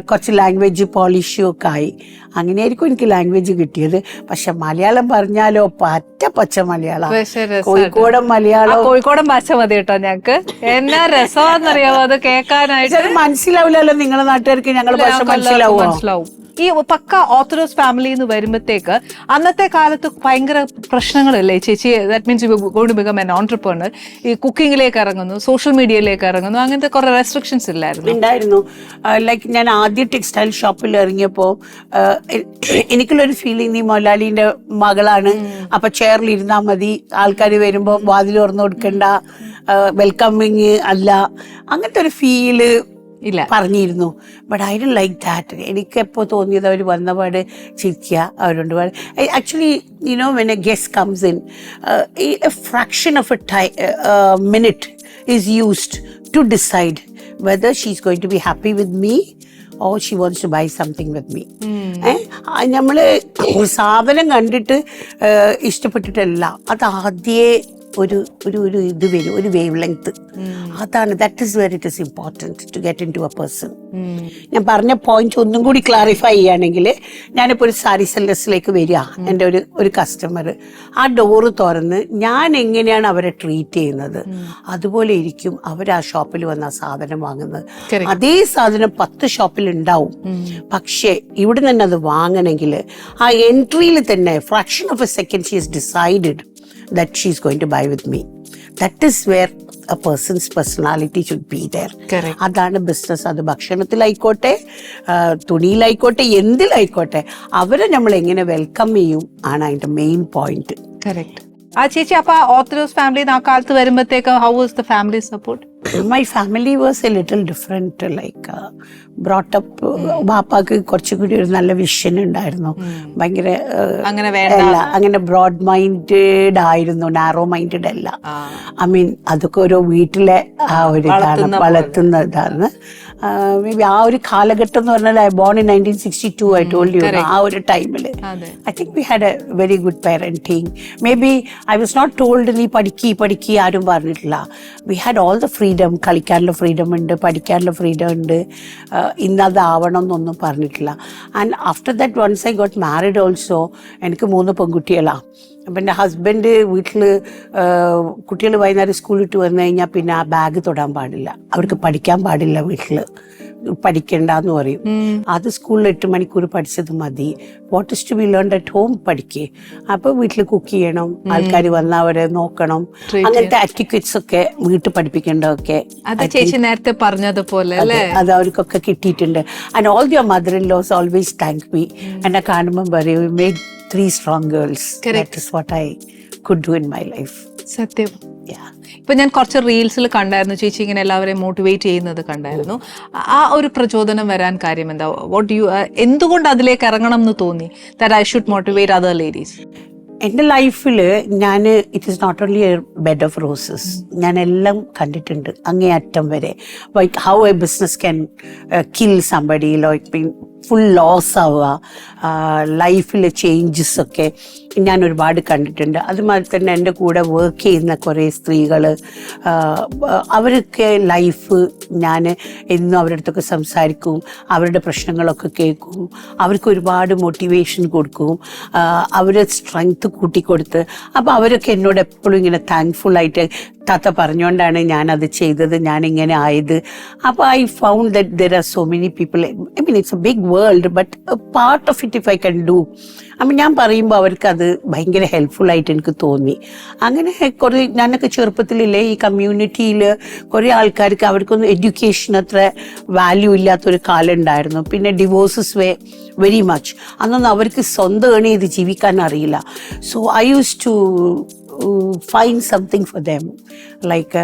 കുറച്ച് ലാംഗ്വേജ് പോളിഷും ഒക്കെ ആയി. അങ്ങനെയായിരിക്കും എനിക്ക് ലാംഗ്വേജ് കിട്ടിയത്. പക്ഷെ മലയാളം പറഞ്ഞാലോ പച്ച മലയാളം, കോഴിക്കോടൻ മലയാളം. കോഴിക്കോടൻ ഭാഷ മതി കേട്ടോ ഞങ്ങക്ക്. എന്നാ രസമാണെന്നറിയാമോ അത് കേൾക്കാനായിട്ട്. അത് മനസ്സിലാവില്ലല്ലോ നിങ്ങളുടെ നാട്ടുകാർക്ക് ഞങ്ങളുടെ ഭാഷ മനസ്സിലാവും. ഈ പക്ക ഓർത്തഡോക്സ് ഫാമിലി എന്ന് വരുമ്പോഴത്തേക്ക് അന്നത്തെ കാലത്ത് ഭയങ്കര പ്രശ്നങ്ങളല്ലേ ചേച്ചി? That means you going to become an entrepreneur. ഈ കുക്കിങ്ങിലേക്ക് ഇറങ്ങുന്നു, സോഷ്യൽ മീഡിയയിലേക്ക് ഇറങ്ങുന്നു, അങ്ങനത്തെ കുറെ റെസ്ട്രിക്ഷൻസ് ഉണ്ടായിരുന്നു. ലൈക്ക് ഞാൻ ആദ്യം ടെക്സ്റ്റൈൽ ഷോപ്പിൽ ഇറങ്ങിയപ്പോൾ എനിക്കുള്ളൊരു ഫീലിംഗ്, നീ മൊലാലിന്റെ മകളാണ്, അപ്പൊ ചെയറിൽ ഇരുന്നാൽ മതി, ആൾക്കാർ വരുമ്പോൾ വാതിൽ തുറന്നു കൊടുക്കണ്ട, വെൽക്കമിങ് അല്ല, അങ്ങനത്തെ ഒരു ഫീല് പറഞ്ഞിരുന്നു. But I don't like that. എനിക്കെപ്പോൾ തോന്നിയത് അവർ വന്നപാട് ചിരിക്കുക, അവരോട് actually you know when a guest comes in, a fraction of a minute is used to decide whether she's going to be happy with me or she wants to buy something with me. നമ്മള് സാധനം കണ്ടിട്ട് ഇഷ്ടപ്പെട്ടിട്ടല്ല, അത് ആദ്യേ ഒരു ഇത് വരും, ഒരു wavelength. അതാണ്, that is very it is important to get into a person. ഞാൻ പറഞ്ഞ പോയിന്റ് ഒന്നും കൂടി ക്ലാരിഫൈ ചെയ്യുകയാണെങ്കിൽ, ഞാനിപ്പോൾ ഒരു സാരി സെല്ലേഴ്സിലേക്ക് വരിക, എൻ്റെ ഒരു കസ്റ്റമർ, ആ ഡോറ് തുറന്ന് ഞാൻ എങ്ങനെയാണ് അവരെ ട്രീറ്റ് ചെയ്യുന്നത്, അതുപോലെ ഇരിക്കും അവർ ആ ഷോപ്പിൽ വന്ന് ആ സാധനം വാങ്ങുന്നത്. അതേ സാധനം 10 ഷോപ്പിൽ ഉണ്ടാവും, പക്ഷേ ഇവിടെ തന്നെ അത് വാങ്ങണമെങ്കിൽ ആ എൻട്രിയിൽ തന്നെ fraction of A second she is decided that she is going to buy with me. That is where a person's personality should be there. അതാണ് ബിസിനസ്. അത് ഭക്ഷണത്തിലായിക്കോട്ടെ, തുണിയിലായിക്കോട്ടെ, എന്തിലായിക്കോട്ടെ, അവരെ നമ്മൾ എങ്ങനെ വെൽക്കം ചെയ്യും ആണ് അതിന്റെ മെയിൻ പോയിന്റ്. കറക്റ്റ്. ആ ചേച്ചി, അപ്പൊ ഓർത്തഡോക്സ് ഫാമിലി ആ കാലത്ത് വരുമ്പോഴത്തേക്ക് how was the family support? My family was a little different, like brought up, ബാപ്പാക്ക് കുറച്ചുകൂടി ഒരു നല്ല വിഷൻ ഉണ്ടായിരുന്നു. ഭയങ്കര അങ്ങനെ ബ്രോഡ് മൈൻഡഡ് ആയിരുന്നു, നാരോ മൈൻഡഡ് അല്ല. ഐ മീൻ അതൊക്കെ ഒരു വീട്ടിലെ ആ ഒരു ഇതാണ്, വളർത്തുന്നതാണ്. മേ ബി ആ ഒരു കാലഘട്ടം എന്ന് പറഞ്ഞാൽ I born in 1962, I told you. ആ ഒരു ടൈമില് I think we had a very good parenting. Maybe I was not told നീ പഠിക്കുക ആരും പറഞ്ഞിട്ടില്ല. We had all the freedom. കളിക്കാനുള്ള ഫ്രീഡം ഉണ്ട്, പഠിക്കാനുള്ള ഫ്രീഡം ഉണ്ട്. ഇന്നതാവണം എന്നൊന്നും പറഞ്ഞിട്ടില്ല. And after that once I got married also, എനിക്ക് 3 പെൺകുട്ടികളാണ്. അപ്പം എൻ്റെ ഹസ്ബൻഡ് വീട്ടിൽ കുട്ടികൾ വൈകുന്നേരം സ്കൂളിൽ വിട്ട് വന്നു കഴിഞ്ഞാൽ പിന്നെ ആ ബാഗ് തൊടാൻ പാടില്ല, അവർക്ക് പഠിക്കാൻ പാടില്ല, വീട്ടിൽ പഠിക്കണ്ടെന്ന് പറയും. അത് സ്കൂളിൽ 8 മണിക്കൂർ പഠിച്ചത് മതി, what is to be learned at home പഠിക്കേ. അപ്പോൾ വീട്ടിൽ കുക്ക് ചെയ്യണം, ആൾക്കാർ വന്നാൽ അവരെ നോക്കണം, അങ്ങനത്തെ ആറ്റിക്യൂട്ട്സ് ഒക്കെ വീട്ടിൽ പഠിപ്പിക്കേണ്ടതൊക്കെ ചേച്ചി നേരത്തെ പറഞ്ഞതുപോലെ അത് അവർക്കൊക്കെ കിട്ടിയിട്ടുണ്ട്. And all your mother in laws always thank me. എന്നെ കാണുമ്പോൾ പറയും, you made 3 strong girls. That is what I could do in my life. സത്യം. ഇപ്പൊ ഞാൻ കുറച്ച് റീൽസിൽ കണ്ടായിരുന്നു ചേച്ചി ഇങ്ങനെ എല്ലാവരെയും മോട്ടിവേറ്റ് ചെയ്യുന്നത് കണ്ടായിരുന്നു. ആ ഒരു പ്രചോദനം വരാൻ കാര്യം എന്താ? വാട്ട് യു, എന്തുകൊണ്ട് അതിലേക്ക് ഇറങ്ങണം എന്ന് തോന്നി? That I should motivate other ladies. എൻ്റെ ലൈഫിൽ ഞാൻ it is not only a bed of roses. ഞാൻ എല്ലാം കണ്ടിട്ടുണ്ട് അങ്ങേയറ്റം വരെ. Like how a business can kill somebody, like mean full loss ആവുക, ലൈഫിലെ ചേഞ്ചസ് ഒക്കെ ഞാൻ ഒരുപാട് കണ്ടിട്ടുണ്ട്. അതുമാതിരി തന്നെ എൻ്റെ കൂടെ വർക്ക് ചെയ്യുന്ന കുറേ സ്ത്രീകൾ, അവരൊക്കെ ലൈഫ് ഞാൻ എന്നും അവരുടെ അടുത്തൊക്കെ സംസാരിക്കും, അവരുടെ പ്രശ്നങ്ങളൊക്കെ കേൾക്കും, അവർക്ക് ഒരുപാട് മോട്ടിവേഷൻ കൊടുക്കും, അവരെ സ്ട്രെങ്ത് കൂട്ടിക്കൊടുത്ത്. അപ്പോൾ അവരൊക്കെ എന്നോട് എപ്പോഴും ഇങ്ങനെ താങ്ക്ഫുള്ളായിട്ട് താത്ത പറഞ്ഞുകൊണ്ടാണ് ഞാനത് ചെയ്തത്, ഞാനിങ്ങനെ ആയത്. അപ്പോൾ I found that there are so many people. I mean it's a big world, but part of it if I can do. അപ്പം ഞാൻ പറയുമ്പോൾ അവർക്കത് ഭയങ്കര ഹെൽപ്ഫുള്ളായിട്ട് എനിക്ക് തോന്നി. അങ്ങനെ കുറേ, ഞാനൊക്കെ ചെറുപ്പത്തിലില്ലേ ഈ കമ്മ്യൂണിറ്റിയിൽ കുറേ ആൾക്കാർക്ക് അവർക്കൊന്നും എഡ്യൂക്കേഷൻ അത്ര വാല്യൂ ഇല്ലാത്തൊരു കാലം ഉണ്ടായിരുന്നു. പിന്നെ ഡിവോഴ്സസ് വെരി മച്ച്. അന്നൊന്നും അവർക്ക് സ്വന്തം ഏൺ ചെയ്ത് ജീവിക്കാൻ അറിയില്ല. So I use to find something for them. Like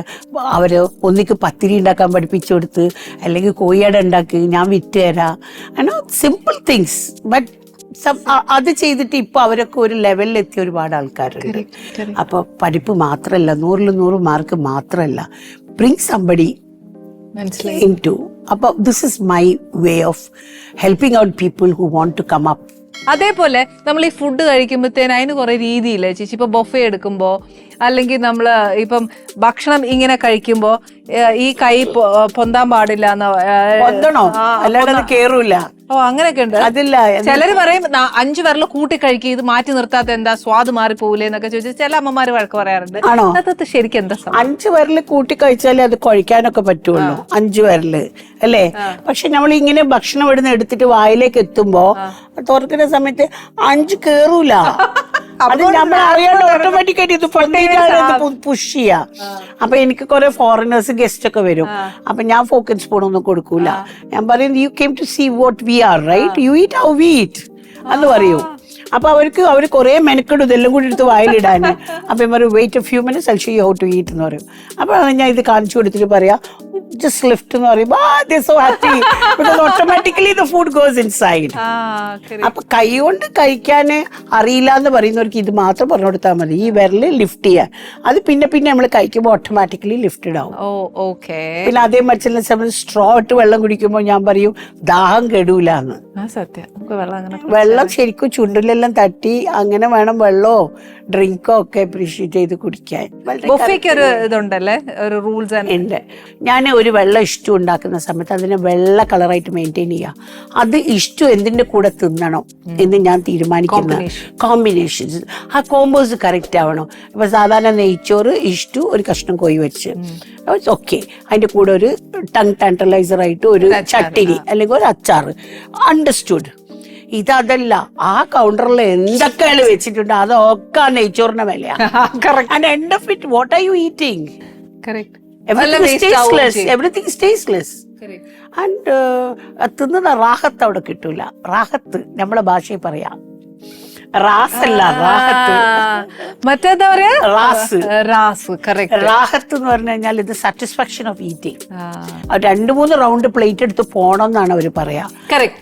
അവർ ഒന്നിക്ക് പത്തിരി ഉണ്ടാക്കാൻ പഠിപ്പിച്ചു കൊടുത്ത്, അല്ലെങ്കിൽ കോഴിയട ഉണ്ടാക്കി ഞാൻ വിറ്റ് തരാം. ആണോ സിമ്പിൾ തിങ്സ്. ബട്ട് അത് ചെയ്തിട്ട് ഇപ്പൊ അവരൊക്കെ ഒരു ലെവലിൽ എത്തിയ ഒരുപാട് ആൾക്കാരുണ്ട്. അപ്പൊ പഠിപ്പ് മാത്രമല്ല, 100-ൽ 100 മാർക്ക് മാത്രമല്ല, ബ്രിങ് സംബഡി into. അപ്പൊ this is my way of helping out people who want to come up. അതേപോലെ നമ്മൾ ഈ ഫുഡ് കഴിക്കുമ്പോഴത്തേന് അതിന് കുറെ രീതിയില്ലേ ചേച്ചി? ഇപ്പൊ ബൊഫെ എടുക്കുമ്പോ, അല്ലെങ്കിൽ നമ്മള് ഇപ്പം ഭക്ഷണം ഇങ്ങനെ കഴിക്കുമ്പോ ഈ കൈ പൊന്താൻ പാടില്ല. അല്ലാതെ കേറൂല. ഓ, അങ്ങനെയൊക്കെ ഉണ്ട്. അതില്ല, ചിലര് പറയും 5 വിരൽ കൂട്ടി കഴിക്കുക, ഇത് മാറ്റി നിർത്താത്ത എന്താ, സ്വാദ് മാറി പോകൂലേ എന്നൊക്കെ ചോദിച്ചാൽ ചില അമ്മമാര് വഴക്ക് പറയാറുണ്ട്. ആണോ? അതൊക്കെ ശരിക്കും എന്താ? 5 വിരൽ കൂട്ടി കഴിച്ചാലേ അത് കഴിക്കാനൊക്കെ പറ്റുള്ളൂ, 5 വിരല് അല്ലേ? പക്ഷെ നമ്മൾ ഇങ്ങനെ ഭക്ഷണം ഇവിടുന്ന് എടുത്തിട്ട് വായിലേക്ക് എത്തുമ്പോ തുറക്കുന്ന സമയത്ത് 5 കേറൂല. അത് നമ്മൾ അറിയാണ്ട് ഓട്ടോമാറ്റിക്കായിട്ട് ഇത് പുഷ് ചെയ്യാ. അപ്പൊ എനിക്ക് കുറെ ഫോറിനേഴ്സ് ഗസ്റ്റ് ഒക്കെ വരും. അപ്പൊ ഞാൻ ഫോക്ക് സ്പൂൺ ഒന്നും കൊടുക്കൂല. ഞാൻ പറയും, you came to see what we are, right? You eat how we eat എന്ന് പറയൂ. അപ്പൊ അവർ കുറെ മെനക്കെടും ഇതെല്ലാം കൂടി എടുത്ത് വായിലിടാന്. അപ്പൊ പറയും, wait a few minutes I show you how to eat എന്ന് പറയും. അപ്പൊ ഞാൻ ഇത് കാണിച്ചു കൊടുത്തിട്ട് പറയാ, just lift എന്ന് പറയുമ്പോ they're so happy because automatically the food goes inside. അപ്പൊ കൈ കൊണ്ട് കഴിക്കാന് അറിയില്ല എന്ന് പറയുന്നവർക്ക് ഇത് മാത്രം പറഞ്ഞു കൊടുത്താൽ മതി, ഈ വിരല് ലിഫ്റ്റ് ചെയ്യാൻ. അത് പിന്നെ പിന്നെ നമ്മൾ കഴിക്കുമ്പോൾ ഓട്ടോമാറ്റിക്കലി ലിഫ്റ്റഡ് ആവും. പിന്നെ അതേ മറ്റുള്ള സമയത്ത് സ്ട്രോ ഇട്ട് വെള്ളം കുടിക്കുമ്പോൾ ഞാൻ പറയും ദാഹം കെടൂലെന്ന്. വെള്ളം ശരിക്കും ചുണ്ടിലെല്ലാം തട്ടി അങ്ങനെ വേണം വെള്ളമോ ഡ്രിങ്കോ ഒക്കെ അപ്രീഷിയേറ്റ് ചെയ്ത് കുടിക്കാൻ. ഉണ്ട്. ഞാൻ ഒരു വെള്ളം ഇഷ്ടം ഉണ്ടാക്കുന്ന സമയത്ത് അതിനെ വെള്ള കളറായിട്ട് മെയിൻറ്റെയിൻ ചെയ്യുക. അത് ഇഷ്ടം എന്തിന്റെ കൂടെ തിന്നണം എന്ന് ഞാൻ തീരുമാനിക്കുന്ന കോമ്പിനേഷൻസ്, ആ കോമ്പോസ് കറക്റ്റ് ആവണം. ഇപ്പൊ സാധാരണ നെയ്ച്ചോറ് ഇഷ്ടു ഒരു കഷ്ണം കോഴി വെച്ച് ഓക്കെ, അതിന്റെ കൂടെ ഒരു ടങ് ടാൻറ്റലൈസർ ആയിട്ട് ഒരു ചട്ടിനി അല്ലെങ്കിൽ ഒരു അച്ചാറ്, അണ്ടർസ്റ്റുഡ്. ഇതല്ല, ആ കൗണ്ടറിൽ എന്തൊക്കെയാണ് വെച്ചിട്ടുണ്ട് അതൊക്കെ ആ നെയ്ച്ചോറിന്റെ വിലയാണ്. End of it what are you eating? Everything is tasteless. And തിന്നുന്ന റാഹത്ത് അവിടെ കിട്ടൂല. റാഹത്ത് നമ്മളെ ഭാഷയിൽ പറയാം, റാസല്ല റാഹത്ത്. മറ്റേതാ പറയാ? റാഹത്ത് എന്ന് പറഞ്ഞു കഴിഞ്ഞാൽ ഇത് satisfaction of eating. 2-3 round plate എടുത്ത് പോണം എന്നാണ് അവര് പറയാ. കറക്റ്റ്.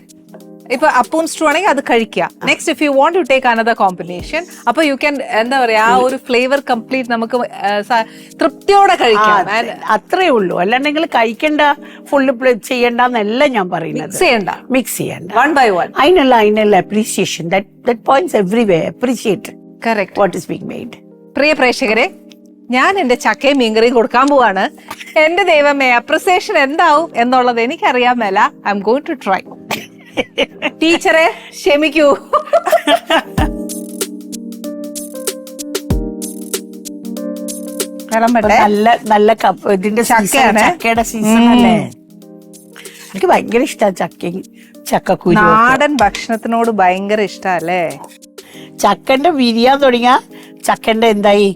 ഇപ്പൊ അപ്പവും സ്റ്റൂ ആണെങ്കിൽ അത് കഴിക്കാം. Next if you want to take another combination, അപ്പൊ യു ക്യാൻ എന്താ പറയാ ആ ഒരു ഫ്ലേവർ കംപ്ലീറ്റ് നമുക്ക് തൃപ്തിയോടെ കഴിക്കാം. അത്രേ ഉള്ളൂ. അല്ലാണ്ടെങ്കിൽ കഴിക്കണ്ട, ഫുള്ള് ചെയ്യണ്ടെന്നല്ല ഞാൻ പറയുന്നത്. മിക്സ് ചെയ്യണ്ട, വൺ ബൈ വൺ. അതിനുള്ള appreciation, that points everywhere. Appreciate correct what is being made. പ്രിയ പ്രേക്ഷകരെ, ഞാൻ എന്റെ ചക്കയും മീൻകറിയും കൊടുക്കാൻ പോവാണ്. എന്റെ ദൈവമേ, അപ്രിസിയേഷൻ എന്താവും എന്നുള്ളത് എനിക്കറിയാൻ മേല. I am going to try. ടീച്ചറെ ക്ഷമിക്കൂ. നല്ല നല്ല ഇതിന്റെ ചക്കയുടെ സീസൺ അല്ലേ? എനിക്ക് ഭയങ്കര ഇഷ്ടമാണ് ചക്കയും ചക്കക്കുരു. നാടൻ ഭക്ഷണത്തിനോട് ഭയങ്കര ഇഷ്ടല്ലേ? ചക്കന്റെ വിരിയാൻ തുടങ്ങിയ ചക്കന്റെ എന്തായി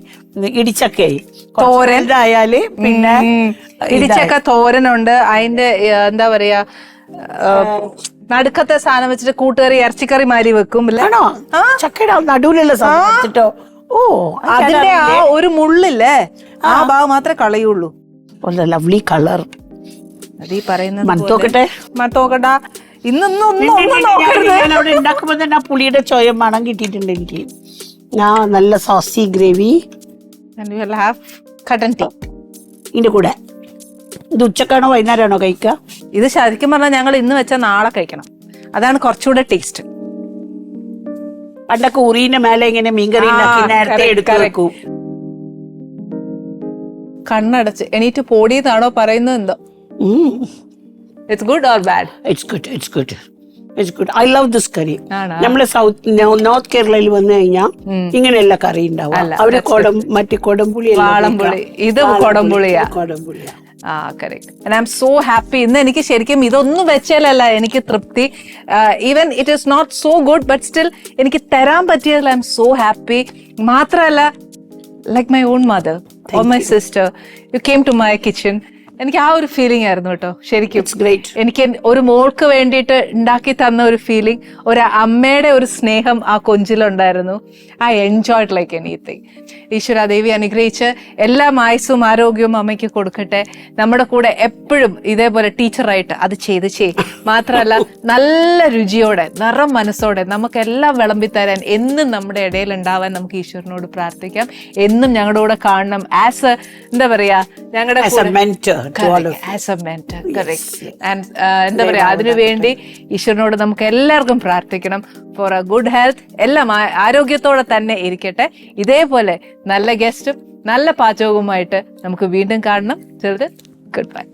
ഇടിച്ചക്കയായി, തോരനായാല് പിന്നെ ഇടിച്ചക്ക തോരനുണ്ട്. അതിന്റെ എന്താ പറയാ നടുക്കത്തെ സാധനം വെച്ചിട്ട് കൂട്ടുകറി ഇറച്ചിക്കറി മാരി വെക്കും. ആണോ? ചക്കയുടെ നടുവിലുള്ള സാധനം. ഓ, അതിന്റെ ആ ഒരു മുള്ളില്ലേ, ആ ഭാഗം മാത്രമേ കളയുള്ളൂ. Lovely colour. അതീ പറയുന്നത് മണത്തോക്കട്ടെ. അവിടെ ഉണ്ടാക്കുമ്പോ തന്നെ ആ പുളിയുടെ ചോയ മണം കിട്ടിയിട്ടുണ്ട് എനിക്ക്. നല്ല സോസി ഗ്രേവി. ഇതിന്റെ കൂടെ ഇത് ഉച്ചക്കാണോ വൈകുന്നേരമാണോ കഴിക്കുക? ഇത് ശരിക്കും പറഞ്ഞാൽ ഞങ്ങൾ ഇന്ന് വെച്ചാൽ നാളെ കഴിക്കണം. അതാണ് കുറച്ചുകൂടെ ടേസ്റ്റ്. പണ്ടൊക്കെ ഉറീന്റെ മേലെ ഇങ്ങനെ മീൻകറി നേരത്തെ എടുക്കാൻ വെക്കും. കണ്ണടച്ച് എണീറ്റ് പോടിയെന്നാണോ പറയുന്നത് എന്തോ? It's good or bad? It's good, it's good, it's good. I love this curry. നമ്മള് നോർത്ത് കേരളയിൽ വന്നു കഴിഞ്ഞാൽ ഇങ്ങനെയുള്ള കറി ഉണ്ടാവും. അവര് മറ്റേ കൊടംപുളി, ഇത് കൊടംപുളിയാ. Correct. And I'm so happy. ഇന്ന് എനിക്ക് ശരിക്കും ഇതൊന്നും വെച്ചാലല്ല എനിക്ക് തൃപ്തി. Even it is not so good but still എനിക്ക് തരാൻ പറ്റിയതിൽ ഐ എം സോ ഹാപ്പി. മാത്രമല്ല, like my own mother or my sister, you came to my kitchen. എനിക്ക് ആ ഒരു ഫീലിംഗ് ആയിരുന്നു കേട്ടോ ശരിക്കും. എനിക്ക് ഒരു മോൾക്ക് വേണ്ടിയിട്ട് ഉണ്ടാക്കി തന്ന ഒരു ഫീലിംഗ്, ഒരു അമ്മയുടെ ഒരു സ്നേഹം ആ കൊഞ്ചിലുണ്ടായിരുന്നു. I enjoyed like anything. ഈശ്വര ദേവി അനുഗ്രഹിച്ച് എല്ലാ ആയുസ്സും ആരോഗ്യവും അമ്മയ്ക്ക് കൊടുക്കട്ടെ. നമ്മുടെ കൂടെ എപ്പോഴും ഇതേപോലെ ടീച്ചറായിട്ട് അത് ചെയ്ത് മാത്രമല്ല നല്ല രുചിയോടെ നിറം മനസ്സോടെ നമുക്കെല്ലാം വിളമ്പിത്തരാൻ എന്നും നമ്മുടെ ഇടയിൽ ഉണ്ടാവാൻ നമുക്ക് ഈശ്വരനോട് പ്രാർത്ഥിക്കാം. എന്നും ഞങ്ങളുടെ കൂടെ കാണണം. ആസ് എന്താ പറയാ, ഞങ്ങളുടെ എന്താ പറയാ, അതിനുവേണ്ടി ഈശ്വരനോട് നമുക്ക് എല്ലാവർക്കും പ്രാർത്ഥിക്കണം. For a good health. എല്ലാം ആരോഗ്യത്തോടെ തന്നെ ഇരിക്കട്ടെ. ഇതേപോലെ നല്ല ഗസ്റ്റും നല്ല പാചകവുമായിട്ട് നമുക്ക് വീണ്ടും കാണണം. ചിലത് ഗുഡ് ബൈ.